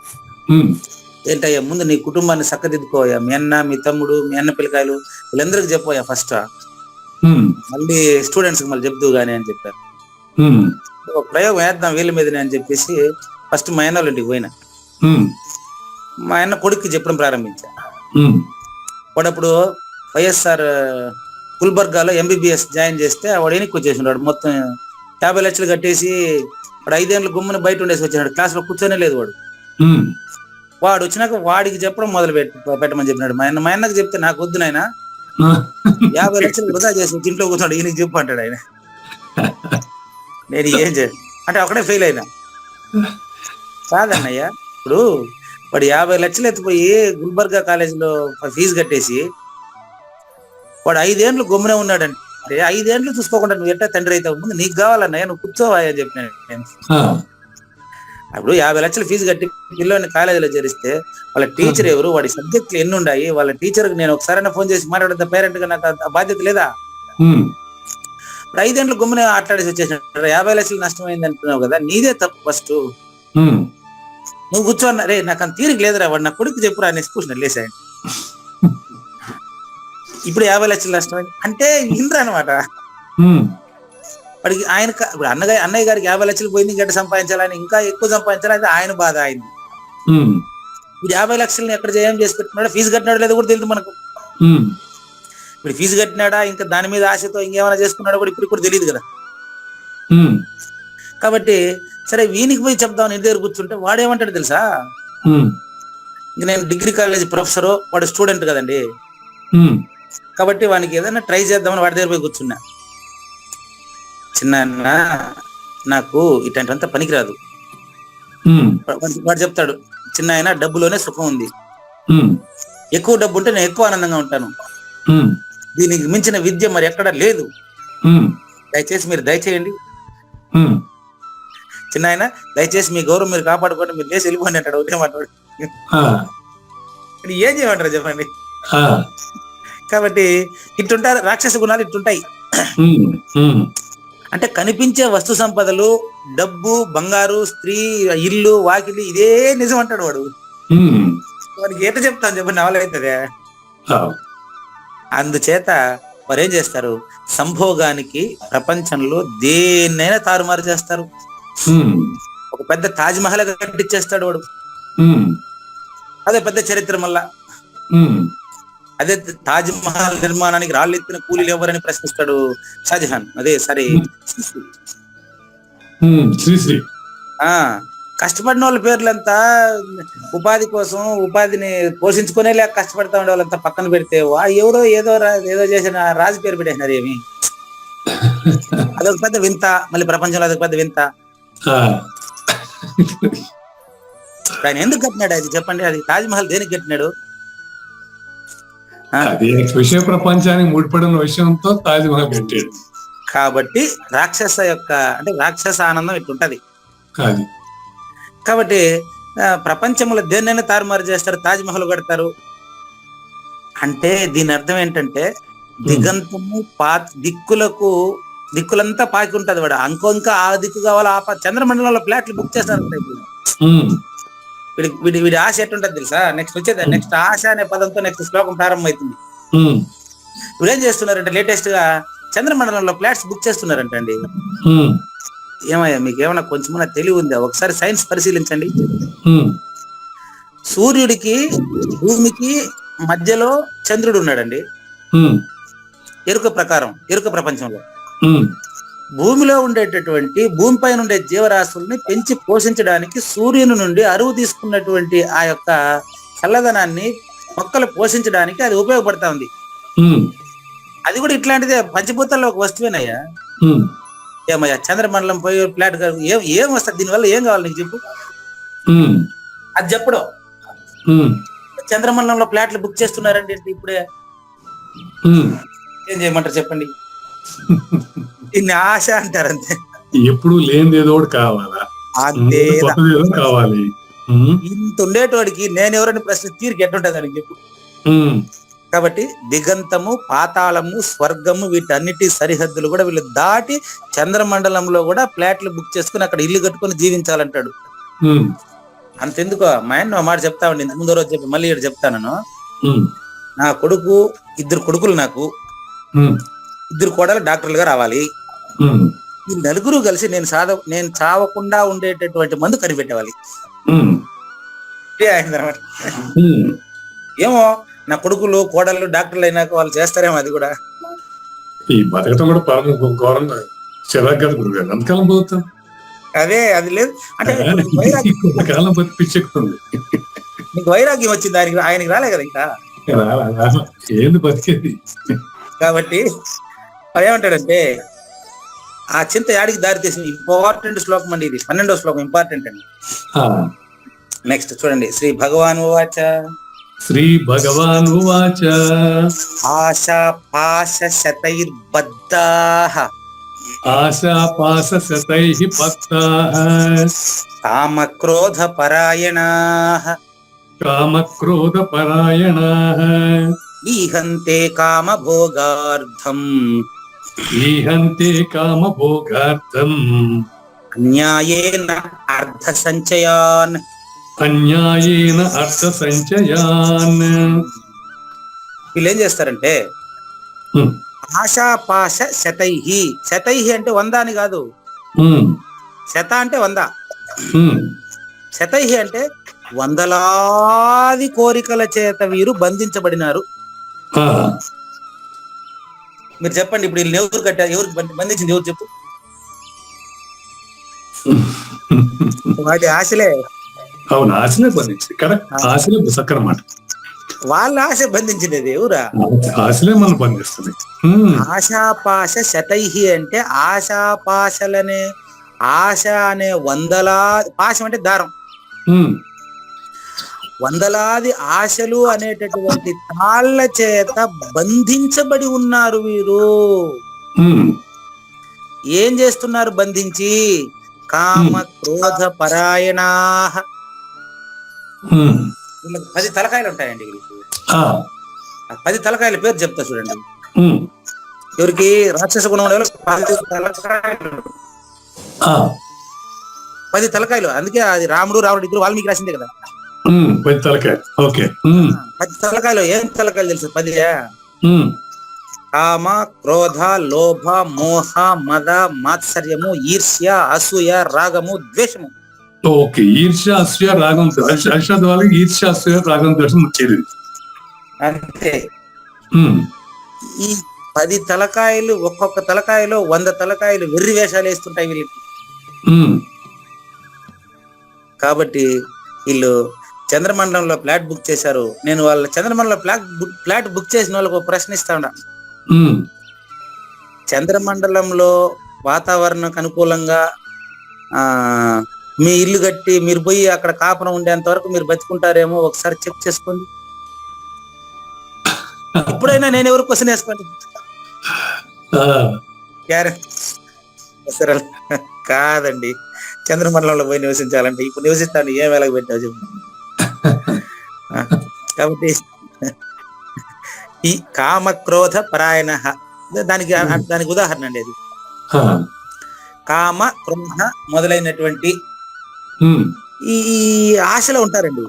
ఏంటయ్యా, ముందు నీ కుటుంబాన్ని చక్కదిద్దుకోయా, మీ అన్న, మీ తమ్ముడు, మీ అన్న పిల్లకాయలు వీళ్ళందరికి చెప్పోయా ఫస్ట్, మళ్ళీ స్టూడెంట్స్ కి మళ్ళీ చెప్తూ గానీ అని చెప్పారు. ఒక ప్రయోగం వేద్దాం వీళ్ళ మీదనే అని చెప్పేసి ఫస్ట్ మా అన్న వాళ్ళ ఇంటికి పోయినా. మా అన్న కొడుక్కి చెప్పడం ప్రారంభించా. వాడప్పుడు వైఎస్ఆర్ గుల్బర్గాలో ఎంబీబీఎస్ జాయిన్ చేస్తే వాడు వెనక్కి వచ్చేసినాడు. మొత్తం 50 లక్షలు కట్టేసి వాడు 5 ఏళ్ళు గుమ్మని బయట ఉండేసి వచ్చినాడు. క్లాస్ లో కూర్చొనే లేదు వాడు. వాడు వచ్చినాక వాడికి చెప్పడం మొదలు పెట్టమని చెప్పినాడు. మా అన్నకు చెప్తే నాకు వద్దు నాయన, 50 లక్షలు వృధా చేసి ఇంట్లో కూర్చున్నాడు, ఈయనకి చెప్పు అంటాడు ఆయన. నేను ఏం చేయాలి అంటే ఒకటే ఫెయిల్ అయినా. కాదన్నయ్య, ఇప్పుడు వాడు 50 లక్షలు ఎత్తిపోయి గుల్బర్గా కాలేజీలో ఫీజు కట్టేసి వాడు 5 ఏళ్ళు గమ్మునే ఉన్నాడంటే 5 ఏళ్ళు చూసుకోకుండా నువ్వు ఎట్టా తండ్రి అయితే ముందు నీకు కావాలన్నయ్య, నువ్వు కూర్చోవా అని చెప్పినాను నేను. అప్పుడు 50 లక్షలు ఫీజు కట్టి పిల్లోని కాలేజీలో చేరిస్తే వాళ్ళ టీచర్ ఎవరు, వాడి సబ్జెక్టులు ఎన్ని ఉన్నాయి, వాళ్ళ టీచర్కి నేను ఒకసారి ఫోన్ చేసి మాట్లాడతా, పేరెంట్ గా నాకు ఆ బాధ్యత లేదా? ఇప్పుడు 5 ఏళ్ళు గుమ్మనే ఆట్లాడేసి వచ్చేసినట్టు 50 లక్షలు నష్టమైంది అంటున్నావు కదా, నీదే తప్పు. ఫస్ట్ నువ్వు కూర్చోన్నా, రే నాకు అంత తీరిక లేదురా, వాడు నా కొడుకు చెప్పురా అనేసి కూర్చున్నాడు లేసాయండి. ఇప్పుడు 50 లక్షలు నష్టమైంది అంటే ఇంద్ర అనమాట. వాడికి ఆయన ఇప్పుడు అన్నయ్య గారికి 50 లక్షలు పోయింది, గట్ట సంపాదించాలని ఇంకా ఎక్కువ సంపాదించాలని ఆయన బాధ అయింది. ఇప్పుడు 50 లక్షలని ఎక్కడ ఏం చేసి పెట్టుకున్నాడో, ఫీజు కట్టినాడో లేదో కూడా తెలియదు మనకు. ఇప్పుడు ఫీజు కట్టినాడా, ఇంకా దాని మీద ఆశతో ఇంకేమైనా చేసుకున్నాడో కూడా ఇప్పుడు తెలియదు కదా. కాబట్టి సరే వీనికి పోయి చెప్దామని ఇంటి దగ్గర కూర్చుంటే వాడేమంటాడు తెలుసా, ఇంక నేను డిగ్రీ కాలేజ్ ప్రొఫెసరు, వాడు స్టూడెంట్ కదండి, కాబట్టి వానికి ఏదైనా ట్రై చేద్దామని వాడి దగ్గర పోయి కూర్చున్నా. చిన్న నాకు ఇట్లాంటివంతా పనికిరాదు. వాడు చెప్తాడు, చిన్న ఆయన డబ్బులోనే సుఖం ఉంది, ఎక్కువ డబ్బు ఉంటే నేను ఎక్కువ ఆనందంగా ఉంటాను. దీనికి మించిన విద్య మరి ఎక్కడ లేదు. దయచేసి మీరు దయచేయండి చిన్న ఆయన, దయచేసి మీ గౌరవం మీరు కాపాడుకోండి, మీరు లేచి వెళ్ళిపోండి అంటాడు. ఒకటే మాట్లాడు, ఏం చేయమంటారు చెప్పండి. కాబట్టి ఇట్టుంటారు రాక్షస గుణాలు, ఇట్టుంటాయి. అంటే కనిపించే వస్తు సంపదలు, డబ్బు, బంగారు, స్త్రీ, ఇల్లు, వాకిలి, ఇదే నిజం అంటాడు వాడు. వాడికి ఏట చెప్తాను చెప్పండి, అవలవుతుందే. అందుచేత వారు ఏం చేస్తారు, సంభోగానికి ప్రపంచంలో దేన్నైనా తారుమారు చేస్తారు. ఒక పెద్ద తాజ్ మహల్ కట్టించేస్తాడు వాడు. అదే పెద్ద చరిత్ర. మళ్ళా అదే తాజ్ మహల్ నిర్మాణానికి రాళ్ళు ఎత్తిన కూలీలు ఎవరని ప్రశ్నిస్తాడు షాజహాన్. అదే సరే శ్రీశ్రీ. కష్టపడిన వాళ్ళ పేర్లంతా ఉపాధి కోసం, ఉపాధిని పోషించుకునే లేక కష్టపడతా ఉండే వాళ్ళంతా పక్కన పెడితే, ఎవరో ఏదో చేసిన రాజు పేరు పెట్టేసినారు. ఏమి అదొక పెద్ద వింత. మళ్ళీ ప్రపంచంలో అదొక పెద్ద వింత. ఆయన ఎందుకు కట్టినాడు అది చెప్పండి. అది తాజ్ మహల్ దేనికి కట్టినాడు? విషయ ప్రపంచానికి ముడిపడిన విషయంతో తాజ్ మహల్ కట్టాడు. కాబట్టి రాక్షస యొక్క అంటే రాక్షస ఆనందం ఇట్లుంటది. కాబట్టి ప్రపంచంలో దేన్నైనా తారుమారు చేస్తారు, తాజ్ మహల్ కడతారు. అంటే దీని అర్థం ఏంటంటే దిగంతము దిక్కులంతా పాకి ఉంటది వాడు. ఇంకా ఆ దిక్కు కావాలా, చంద్రమండలంలో ఫ్లాట్లు బుక్ చేస్తారు. వీడి ఆశ ఎట్టుంటది తెలుసా? నెక్స్ట్ ఆశ అనే పదంతో నెక్స్ట్ శ్లోకం ప్రారంభమవుతుంది. ఇప్పుడు ఏం చేస్తున్నారంటే లేటెస్ట్ గా చంద్రమండలంలో ఫ్లాట్స్ బుక్ చేస్తున్నారంట అండి. ఏమయ్యా మీకు ఏమైనా కొంచెం తెలివి ఉందా? ఒకసారి సైన్స్ పరిశీలించండి. సూర్యుడికి భూమికి మధ్యలో చంద్రుడు ఉన్నాడండి. ఎరుక ప్రపంచంలో భూమిలో ఉండేటటువంటి భూమిపైన ఉండే జీవరాశుల్ని పెంచి పోషించడానికి సూర్యుని నుండి అరువు తీసుకున్నటువంటి ఆ యొక్క చల్లదనాన్ని మొక్కలు పోషించడానికి అది ఉపయోగపడతా ఉంది. అది కూడా ఇట్లాంటిదే, పంచభూతాల్లో ఒక వస్తువేనయ్యా. ఏమయ్యా చంద్రమండలం పోయి ఫ్లాట్ ఏం వస్తుంది? దీనివల్ల ఏం కావాలి నీకు చెప్పు, అది చెప్పడం. చంద్రమండలంలో ఫ్లాట్లు బుక్ చేస్తున్నారండి ఇప్పుడే. ఏం చేయమంటారు చెప్పండి? దీన్ని ఆశ అంటారు అంతే. ఎప్పుడు లేనిది ఏదో కావాలా, అంతే కావాలి. ఇంత ఉండేటోడికి నేనెవరని ప్రశ్న తీరిక ఎట్టుంటది అని చెప్పు. కాబట్టి దిగంతము, పాతాళము, స్వర్గము వీటన్నిటి సరిహద్దులు కూడా వీళ్ళు దాటి చంద్రమండలంలో కూడా ఫ్లాట్లు బుక్ చేసుకుని అక్కడ ఇల్లు కట్టుకుని జీవించాలంటాడు. అంతెందుకు మా ఆయన మాట చెప్తా ఉండి, ఇంత ముందు రోజు చెప్పి మళ్ళీ ఇక్కడ చెప్తాను. నా కొడుకు, 2 కొడుకులు, నాకు 2 కోడలు డాక్టర్లుగా రావాలి. ఈ నలుగురు కలిసి నేను చావకుండా ఉండేటటువంటి మందు కనిపెట్టేవాలి. ఏమో నా కొడుకులు కోడళ్ళు డాక్టర్లు అయినాక వాళ్ళు చేస్తారేమో. అది కూడా ఈ బతకటం కూడా ఘోరంగా చిరాకు కదా గురుగారు. అంతకాలం పోతాం. అదే అది లేదు అంటే కాలం బతికించుకుంది. నీకు వైరాగ్యం వచ్చింది, ఆయనకి రాలే కదా ఇంకా. ఏంది బతికేది? కాబట్టి ఏమంటాడంటే ఆ చింత యాడికి దారి తీసింది. ఇంపార్టెంట్ శ్లోకం అండి ఇది, 12వ శ్లోకం, ఇంపార్టెంట్ అండి. నెక్స్ట్ చూడండి. శ్రీ భగవాన్ ఉవాచ ఆశా పాశ శతైర్బద్ధాః కామక్రోధ పరాయణాః ఈహంతే కామభోగార్థం అన్యాయేన అర్థ సంచయాన్ వీళ్ళు ఏం చేస్తారంటే ఆశాపాశ శతైహి. శతైహి అంటే 100 అని కాదు, శత అంటే 100. శతైహి అంటే వందలాది కోరికల చేత వీరు బంధించబడినారు. మీరు చెప్పండి, ఇప్పుడు వీళ్ళు ఎవరు కట్టారు? ఎవరికి బంధించింది? ఎవరు చెప్పు? వాటి ఆశలే. అవును, ఆశలే బంధించింది. కరెక్ట్, ఆశలే సక్కరమాట. వాళ్ళ ఆశ బంధించినది ఎవరా? ఆశలే మనం బంధిస్తుంది. ఆశాపాశ శతైహి అంటే ఆశాపాశలనే, ఆశ అనే వందలా, పాశం అంటే దారం, వందలాది ఆశలు అనేటటువంటి తాళ్ల చేత బంధించబడి ఉన్నారు వీరు. ఏం చేస్తున్నారు బంధించి? కామ క్రోధ పరాయణా. వీళ్ళకి 10 తలకాయలు ఉంటాయండి. వీళ్ళకి 10 తలకాయల పేరు చెప్తా చూడండి. ఎవరికి? రాక్షస గుణం 10 తలకాయలు. 10 తలకాయలు. అందుకే అది రాముడు ఇద్దరు వాల్మీకి రాసిందే కదా. 10 తలకాయలు. ఓకే. 10 తలకాయలు. ఏం తలకాయలు తెలుసు? 10. కామ క్రోధ లోభ మోహ మద మాత్సర్యము ఈర్ష్య అసూయ రాగము ద్వేషము. ఓకే. ఈర్ష్య అసూయ రాగం. అర్షద్ వాళ్ళకి ఈర్ష్య అసూయ రాగం ద్వేషం వచ్చేది. అంతే. ఈ 10 తలకాయలు, ఒక్కొక్క తలకాయలో 100 తలకాయలు వెర్రి వేషాలు వేస్తుంటాయి వీళ్ళకి. కాబట్టి వీళ్ళు చంద్రమండలంలో ఫ్లాట్ బుక్ చేశారు. నేను వాళ్ళ చంద్రమండలంలో ఫ్లాట్ బుక్ చేసిన వాళ్ళకు ప్రశ్న ఇస్తా ఉన్నా. చంద్రమండలంలో వాతావరణానికి అనుకూలంగా మీ ఇల్లు కట్టి మీరు పోయి అక్కడ కాపురం ఉండేంత వరకు మీరు బతుకుంటారేమో ఒకసారి చెక్ చేసుకోండి. ఇప్పుడైనా నేను ఎవరు క్వశ్చన్ వేసుకోండి. కాదండి, చంద్రమండలంలో పోయి నివసించాలంటే ఇప్పుడు నివసిస్తాను ఏం వేళకు పెట్టావు చెప్పు. కాబట్టి ఈ కామ క్రోధ పరాయణ దానికి ఉదాహరణ అండి అది. కామ క్రోధ మొదలైనటువంటి ఈ ఆశలో ఉంటారండి.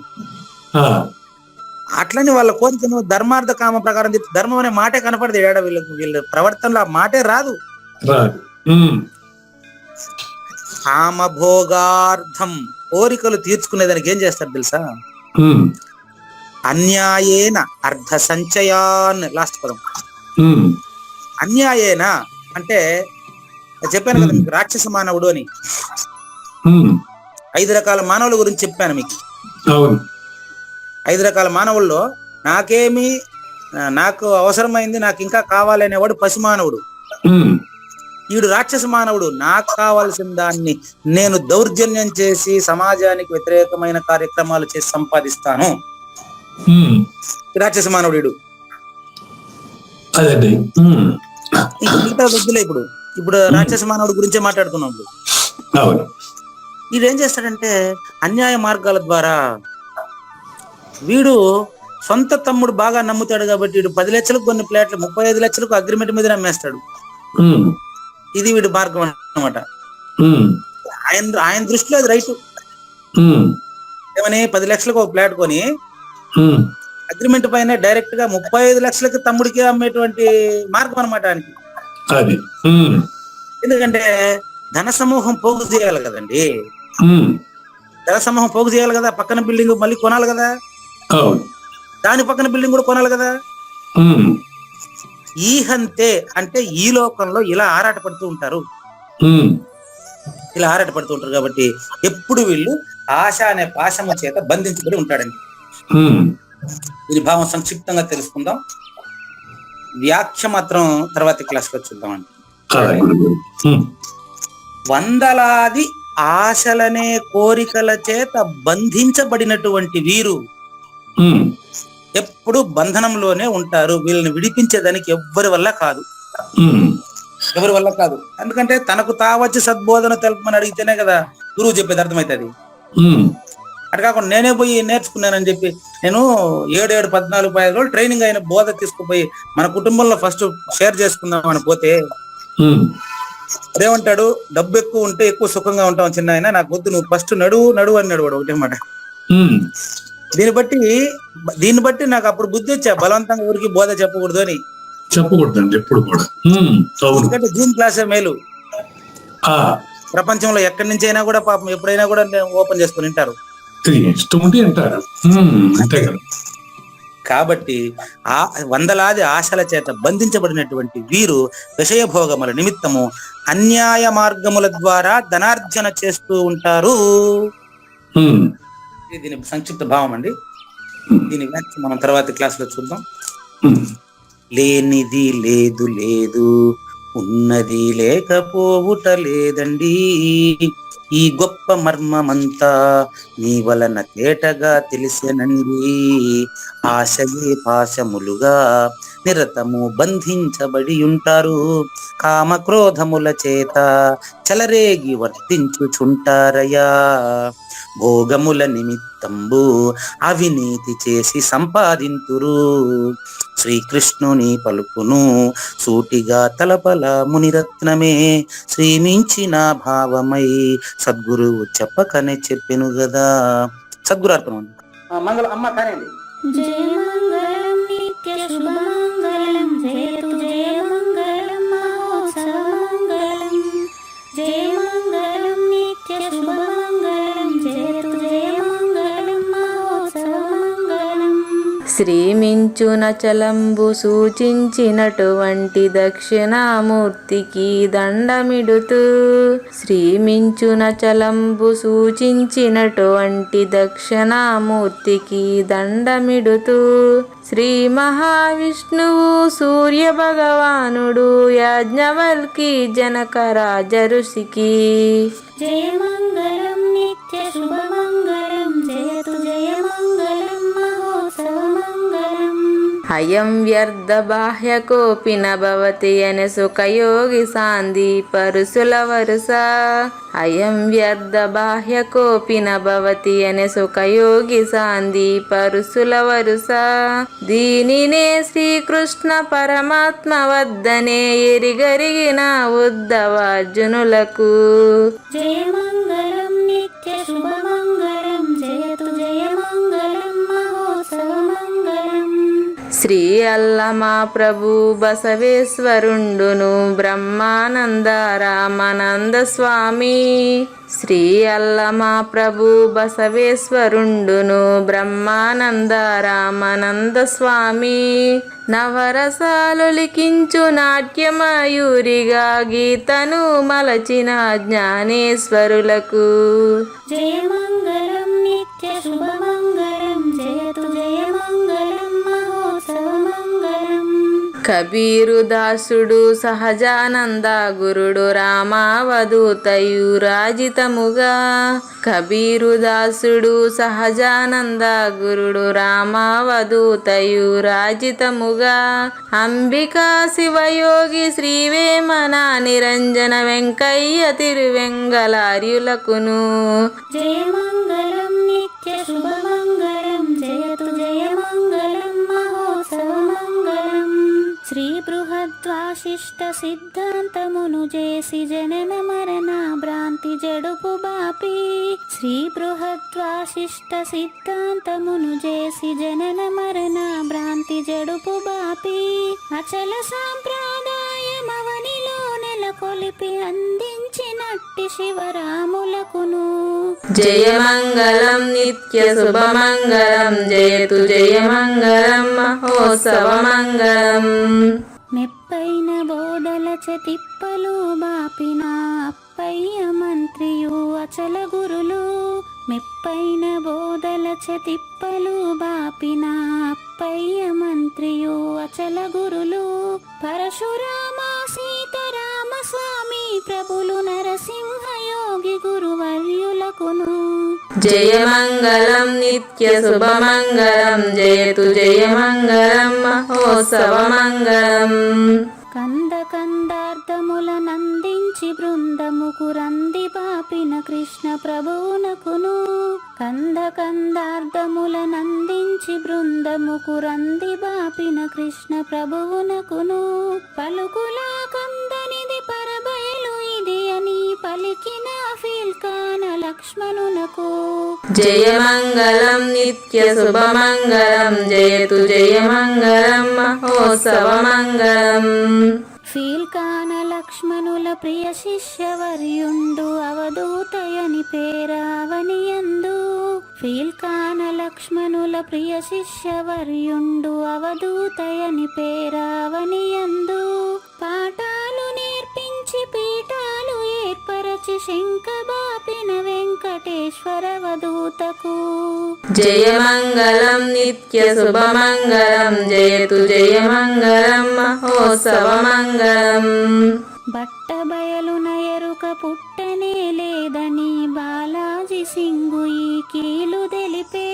అట్లని వాళ్ళ కోరికను ధర్మార్థ కామ ప్రకారం ధర్మం అనే మాటే కనపడదు ఏడా వీళ్ళ ప్రవర్తనలో ఆ మాటే రాదు. కామభోగార్థం కోరికలు తీర్చుకునేదానికి ఏం చేస్తారు తెలుసా? అన్యాయేన అర్ధ సంచయాన్. లాస్ట్ పదం అన్యాయేన అంటే చెప్పాను కదా మీకు, రాక్షస మానవుడు అని 5 రకాల మానవుల గురించి చెప్పాను మీకు. 5 రకాల మానవుల్లో నాకు అవసరమైంది, నాకు ఇంకా కావాలనేవాడు పశు మానవుడు. ఈడు రాక్షస మానవుడు. నాకు కావాల్సిన దాన్ని నేను దౌర్జన్యం చేసి సమాజానికి వ్యతిరేకమైన కార్యక్రమాలు చేసి సంపాదిస్తాను. రాక్షస మానవుడు. మిగతా వద్దులే. ఇప్పుడు రాక్షస మానవుడి గురించే మాట్లాడుకున్నాం. వీడు ఏం చేస్తాడంటే అన్యాయ మార్గాల ద్వారా వీడు సొంత తమ్ముడు బాగా నమ్ముతాడు కాబట్టి వీడు 10 లక్షలకు కొన్ని ప్లాట్లు 35 లక్షలకు అగ్రిమెంట్ మీద నమ్మేస్తాడు. ఇది వీడి మార్గం అన్నమాట. ఆయన దృష్టిలో అది రైట్. ఏమని 10 లక్షలకు ఒక ప్లాట్ కొని అగ్రిమెంట్ పైన డైరెక్ట్ గా 35 లక్షలకి తమ్ముడికి అమ్మేటువంటి మార్గం అనమాట ఆయనకి. ఎందుకంటే ధన సమూహం పోగు చేయాలి కదండి. ధన సమూహం పోగు చేయాలి కదా. పక్కన బిల్డింగ్ మళ్ళీ కొనాలి కదా. దాని పక్కన బిల్డింగ్ కూడా కొనాలి కదా. ఈహంతే అంటే ఈ లోకంలో ఇలా ఆరాటపడుతూ ఉంటారు. కాబట్టి ఎప్పుడు వీళ్ళు ఆశ అనే పాశము చేత బంధించబడి ఉంటాడండి. ఇది భావం సంక్షిప్తంగా తెలుసుకుందాం. వ్యాఖ్య మాత్రం తర్వాతి క్లాస్ లో చూద్దామండి. వందలాది ఆశలనే కోరికల చేత బంధించబడినటువంటి వీరు ఎప్పుడు బంధనంలోనే ఉంటారు. వీళ్ళని విడిపించేదానికి ఎవరి వల్ల కాదు. ఎందుకంటే తనకు తావచ్చి సద్బోధన తెలుపమని అడిగితేనే కదా గురువు చెప్పేది అర్థమవుతుంది. అటు కాకుండా నేనే పోయి నేర్చుకున్నానని చెప్పి నేను 7-14 రోజులు ట్రైనింగ్ అయిన బోధ తీసుకుపోయి మన కుటుంబంలో ఫస్ట్ షేర్ చేసుకుందాం అని పోతే అదేమంటాడు, డబ్బు ఎక్కువ ఉంటే ఎక్కువ సుఖంగా ఉంటాం చిన్న ఆయన, నాకు వద్దు, నువ్వు ఫస్ట్ నడువు అన్నాడు వాడు. ఒకటే మాట. దీన్ని బట్టి నాకు అప్పుడు బుద్ధి వచ్చా, బలవంతంగా ఊరికి బోధ చెప్పకూడదు అని. చెప్పకూడదండి ఎప్పుడు కూడా. ఎందుకంటే జూమ్ క్లాసే మేలు. ప్రపంచంలో ఎక్కడి నుంచి అయినా కూడా పాపం ఎప్పుడైనా కూడా ఓపెన్ చేసుకుని వింటారు. కాబట్టి వందలాది ఆశల చేత బంధించబడినటువంటి వీరు విషయభోగముల నిమిత్తము అన్యాయ మార్గముల ద్వారా ధనార్జన చేస్తూ ఉంటారు. దీని సంక్షిప్త భావం అండి. దీని వ్యాఖ్య మనం తర్వాత క్లాస్ లో చూద్దాం. లేనిది లేదు, ఉన్నది లేకపోవుట లేదండి. ఈ గొప్ప మర్మమంతా నీ వలన తేటగా తెలిసెనండి. ఆశయే పాశములుగా నిరతము బంధించబడి ఉంటారు. కామక్రోధముల చేత చలరేగి వర్తించుచుంటారయ్యా. భోగముల నిమిత్తంబు అవినీతి చేసి సంపాదింతురు. శ్రీకృష్ణుని పలుకును సూటిగా తలపల మునిరత్నమే శ్రీమించిన భావమై సద్గురువు చెప్పకనే చెప్పెను గదా. సద్గురు అర్పణ. మంగళం అమ్మ కానండి. జయ మంగళం నిత్య శుభమంగళం జయతు జయ మంగళం మహోత్సవ మంగళం. జయ మంగళం నిత్య శుభమంగళం జయతు జయ మంగళం మహోత్సవ మంగళం. శ్రీమించున చలంబు సూచించినటువంటి దక్షిణామూర్తికి దండమిడుతూ, శ్రీమించున చలంబు సూచించినటువంటి దక్షిణామూర్తికి దండమిడుతూ, శ్రీ మహావిష్ణువు సూర్య భగవానుడు యాజ్ఞవల్కి జనక రాజ ఋషికి జయ మంగళం నిత్య శుభమంగళం జయతు జయ మంగళం మహోత్సవ మంగళం. అయం వ్యర్థ బాహ్య కోపిన భవతి అనే సుఖయోగి సాంది పరుసుల వరుస. అయం వ్యర్థ బాహ్య కోపిన భవతి అనే సుఖయోగి సాంది పరుసుల వరుస. దీనినే శ్రీకృష్ణ పరమాత్మ వద్దనే ఎరిగరిగిన ఉద్ధవార్జునులకు జయ మంగళం నిత్య శుభమంగళం జయతు జయ మంగళం మహోత్సవ మంగళం. శ్రీ అల్లమా ప్రభు బసవేశ్వరుండును బ్రహ్మానంద రామానంద స్వామి. శ్రీ అల్లమా ప్రభు బసవేశ్వరుండును బ్రహ్మానంద రామానంద స్వామి. నవరసాలు లిఖించు నాట్యమయూరిగా గీతను మలచిన జ్ఞానేశ్వరులకు జయ మంగళం నిత్య శుభమంగళం జయతు జయ మంగళం మహోత్సవ మంగళం. కబీరు దాసుడు సహజానంద గురుడు రామావధూతయురాజితముగా. కబీరు దాసుడు సహజానంద గురుడు రామావధూతయురాజితముగా. అంబికా శివయోగి శ్రీవేమన నిరంజన వెంకయ్య తిరువెంగళార్యులకును జయ మంగళం నిత్య శుభమంగళం జయతు జయ మంగళం మహోత్సవ మంగళం. శ్రీ బృహద్వాశిష్ట సిద్ధాంతమును చేసి జనన మరణ భ్రాంతి జడుపు బాపి. శ్రీ బృహద్వాశిష్ట సిద్ధాంతమును చేసి జనన మరణ భ్రాంతి జడుపు బాపి. అచల సాంప్రదాయమవనిలో నెలకొలిపి అందించినట్టి శివరాములకును జయ మంగళం నిత్య శుభమంగళం జయతు జయ మంగళం మహోత్సవ మంగళం. మెప్పైన బోధల తిప్పలు బాపిన అప్పయ్య మంత్రియు అచల గురులు. మెప్పైన బోధల తిప్పలు బాపిన అప్పయ్య మంత్రియు అచల గురులు. పరశురామ సీతారామ స్వామి ప్రభులు నరసింహ యోగి గురువర్యులకును జయ మంగళం నిత్య శుభమంగళం జయతు జయ మంగళం మహోత్సవ మంగళం. కంద కందార్థముల నందించి బృందముకు రంది పాపిన కృష్ణ ప్రభువునకును. కంద కందార్థముల నందించి బృందముకు రంది బాపిన కృష్ణ ప్రభువునకును. పలుకులా కందనిది పరబయలు ఇది అని పలికిన ఫీల్కాన లక్ష్మణునకు జయ మంగళం నిత్య శుభమంగళం జయతు జయ మంగళం మహోత్సవ మంగళం. ఫీల్కాన లక్ష్మణుల ప్రియ శిష్యవర్యుండు అవధూతయని పేరావనియందు. ఫీల్కాన లక్ష్మణుల ప్రియ శిష్యవర్యుండు అవధూతయని పేరావనియందు. పాఠాలు నేర్పించి పీఠాలు ఏర్పరచి శంఖబాపిన వెంకటేశ్వర వధూతకు జయ మంగళం నిత్య శుభమంగళం జయతు జయ మంగళం మహోత్సవ మంగళం. బట్ట బయలున ఎరుక పుట్ట పుట్టనే లేదని బాలాజీ సింగు ఈ కీలు తెలిపే.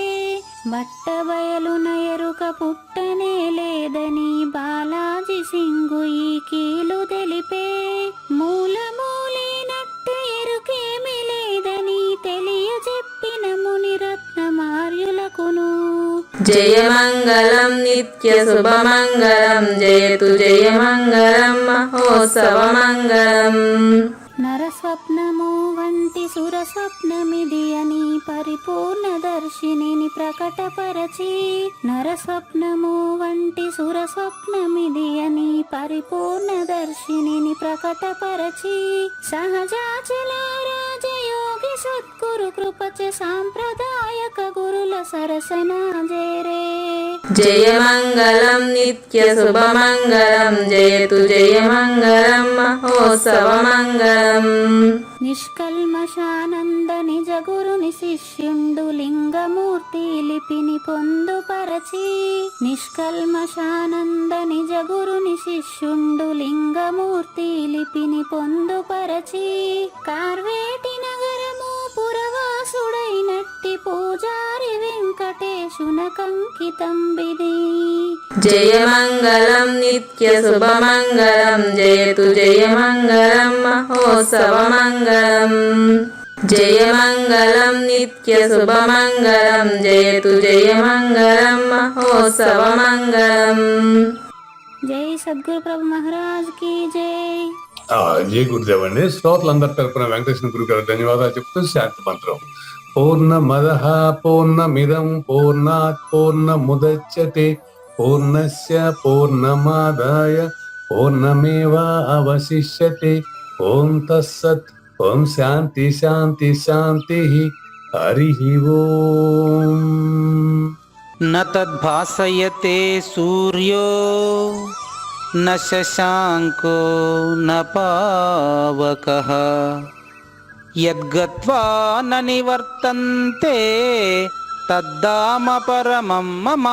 బట్టబయలున ఎరుక పుట్టనే లేదని బాలాజీ సింగు ఈ కీలు తెలిపే. మూలమూలేనట్టు ఎరుకేమి లేదని తెలియజెప్పిన మునిరత్నమార్యులకును. జయమంగళం నిత్య శుభమంగళం జయతు జయమంగళం మహోత్సవమంగళం. నరస్వప్నము వంటి సురస్వప్నమిది అని పరిపూర్ణ దర్శినిని ప్రకటపరచి. నరస్వప్నము వంటి సురస్వప్నమిది అని పరిపూర్ణ దర్శినిని ప్రకటపరచి. సహజాచల రాజయోగి సద్గురు కృపచ సాంప్రదాయక గురుల సరసన జేరే. జయమంగళం నిత్య శుభమంగళం జయతు జయమంగళం మహోత్సవమంగళం. నిష్కల్మషానంద నిజ గురుని శిష్యుండు లింగమూర్తి లిపిని పొందుపరచి. నిష్కల్మషానంద నిజ గురుని శిష్యుండు లింగమూర్తి లిపిని పొందుపరచి. కార్వేటి నగరము పురవాసుడైనట్టి పూజారి వెంకటేశునకంకితం విధి. జయమంగళం నిత్య శుభమంగళం జయతు జయమంగళం మహోత్సవమంగళం. జయమంగళం నిత్య శుభమంగళం జయతు జయమంగళం మహోత్సవమంగళం. జై సద్గురు ప్రభు మహారాజ్ కి జై. జై గురుదేవ్ అండి. శ్రోతలందరి తరపున వెంకటేశ్వర గురు గారు ధన్యవాదాలు చెప్తూ శాంతి మంత్రం. పూర్ణమదః పూర్ణమిదం పూర్ణాత్ పూర్ణముదచ్యతే పూర్ణస్య పూర్ణమాదాయ పూర్ణమేవావశిష్యతే. ఓం తత్సత్. ఓం శాంతి శాంతి శాంతి. హరి ఓం. న తద్భాసయతే సూర్యో న శశాంకో న పావకః యద్గత్వా న నివర్తంతే తద్ధామ పరమం మమ.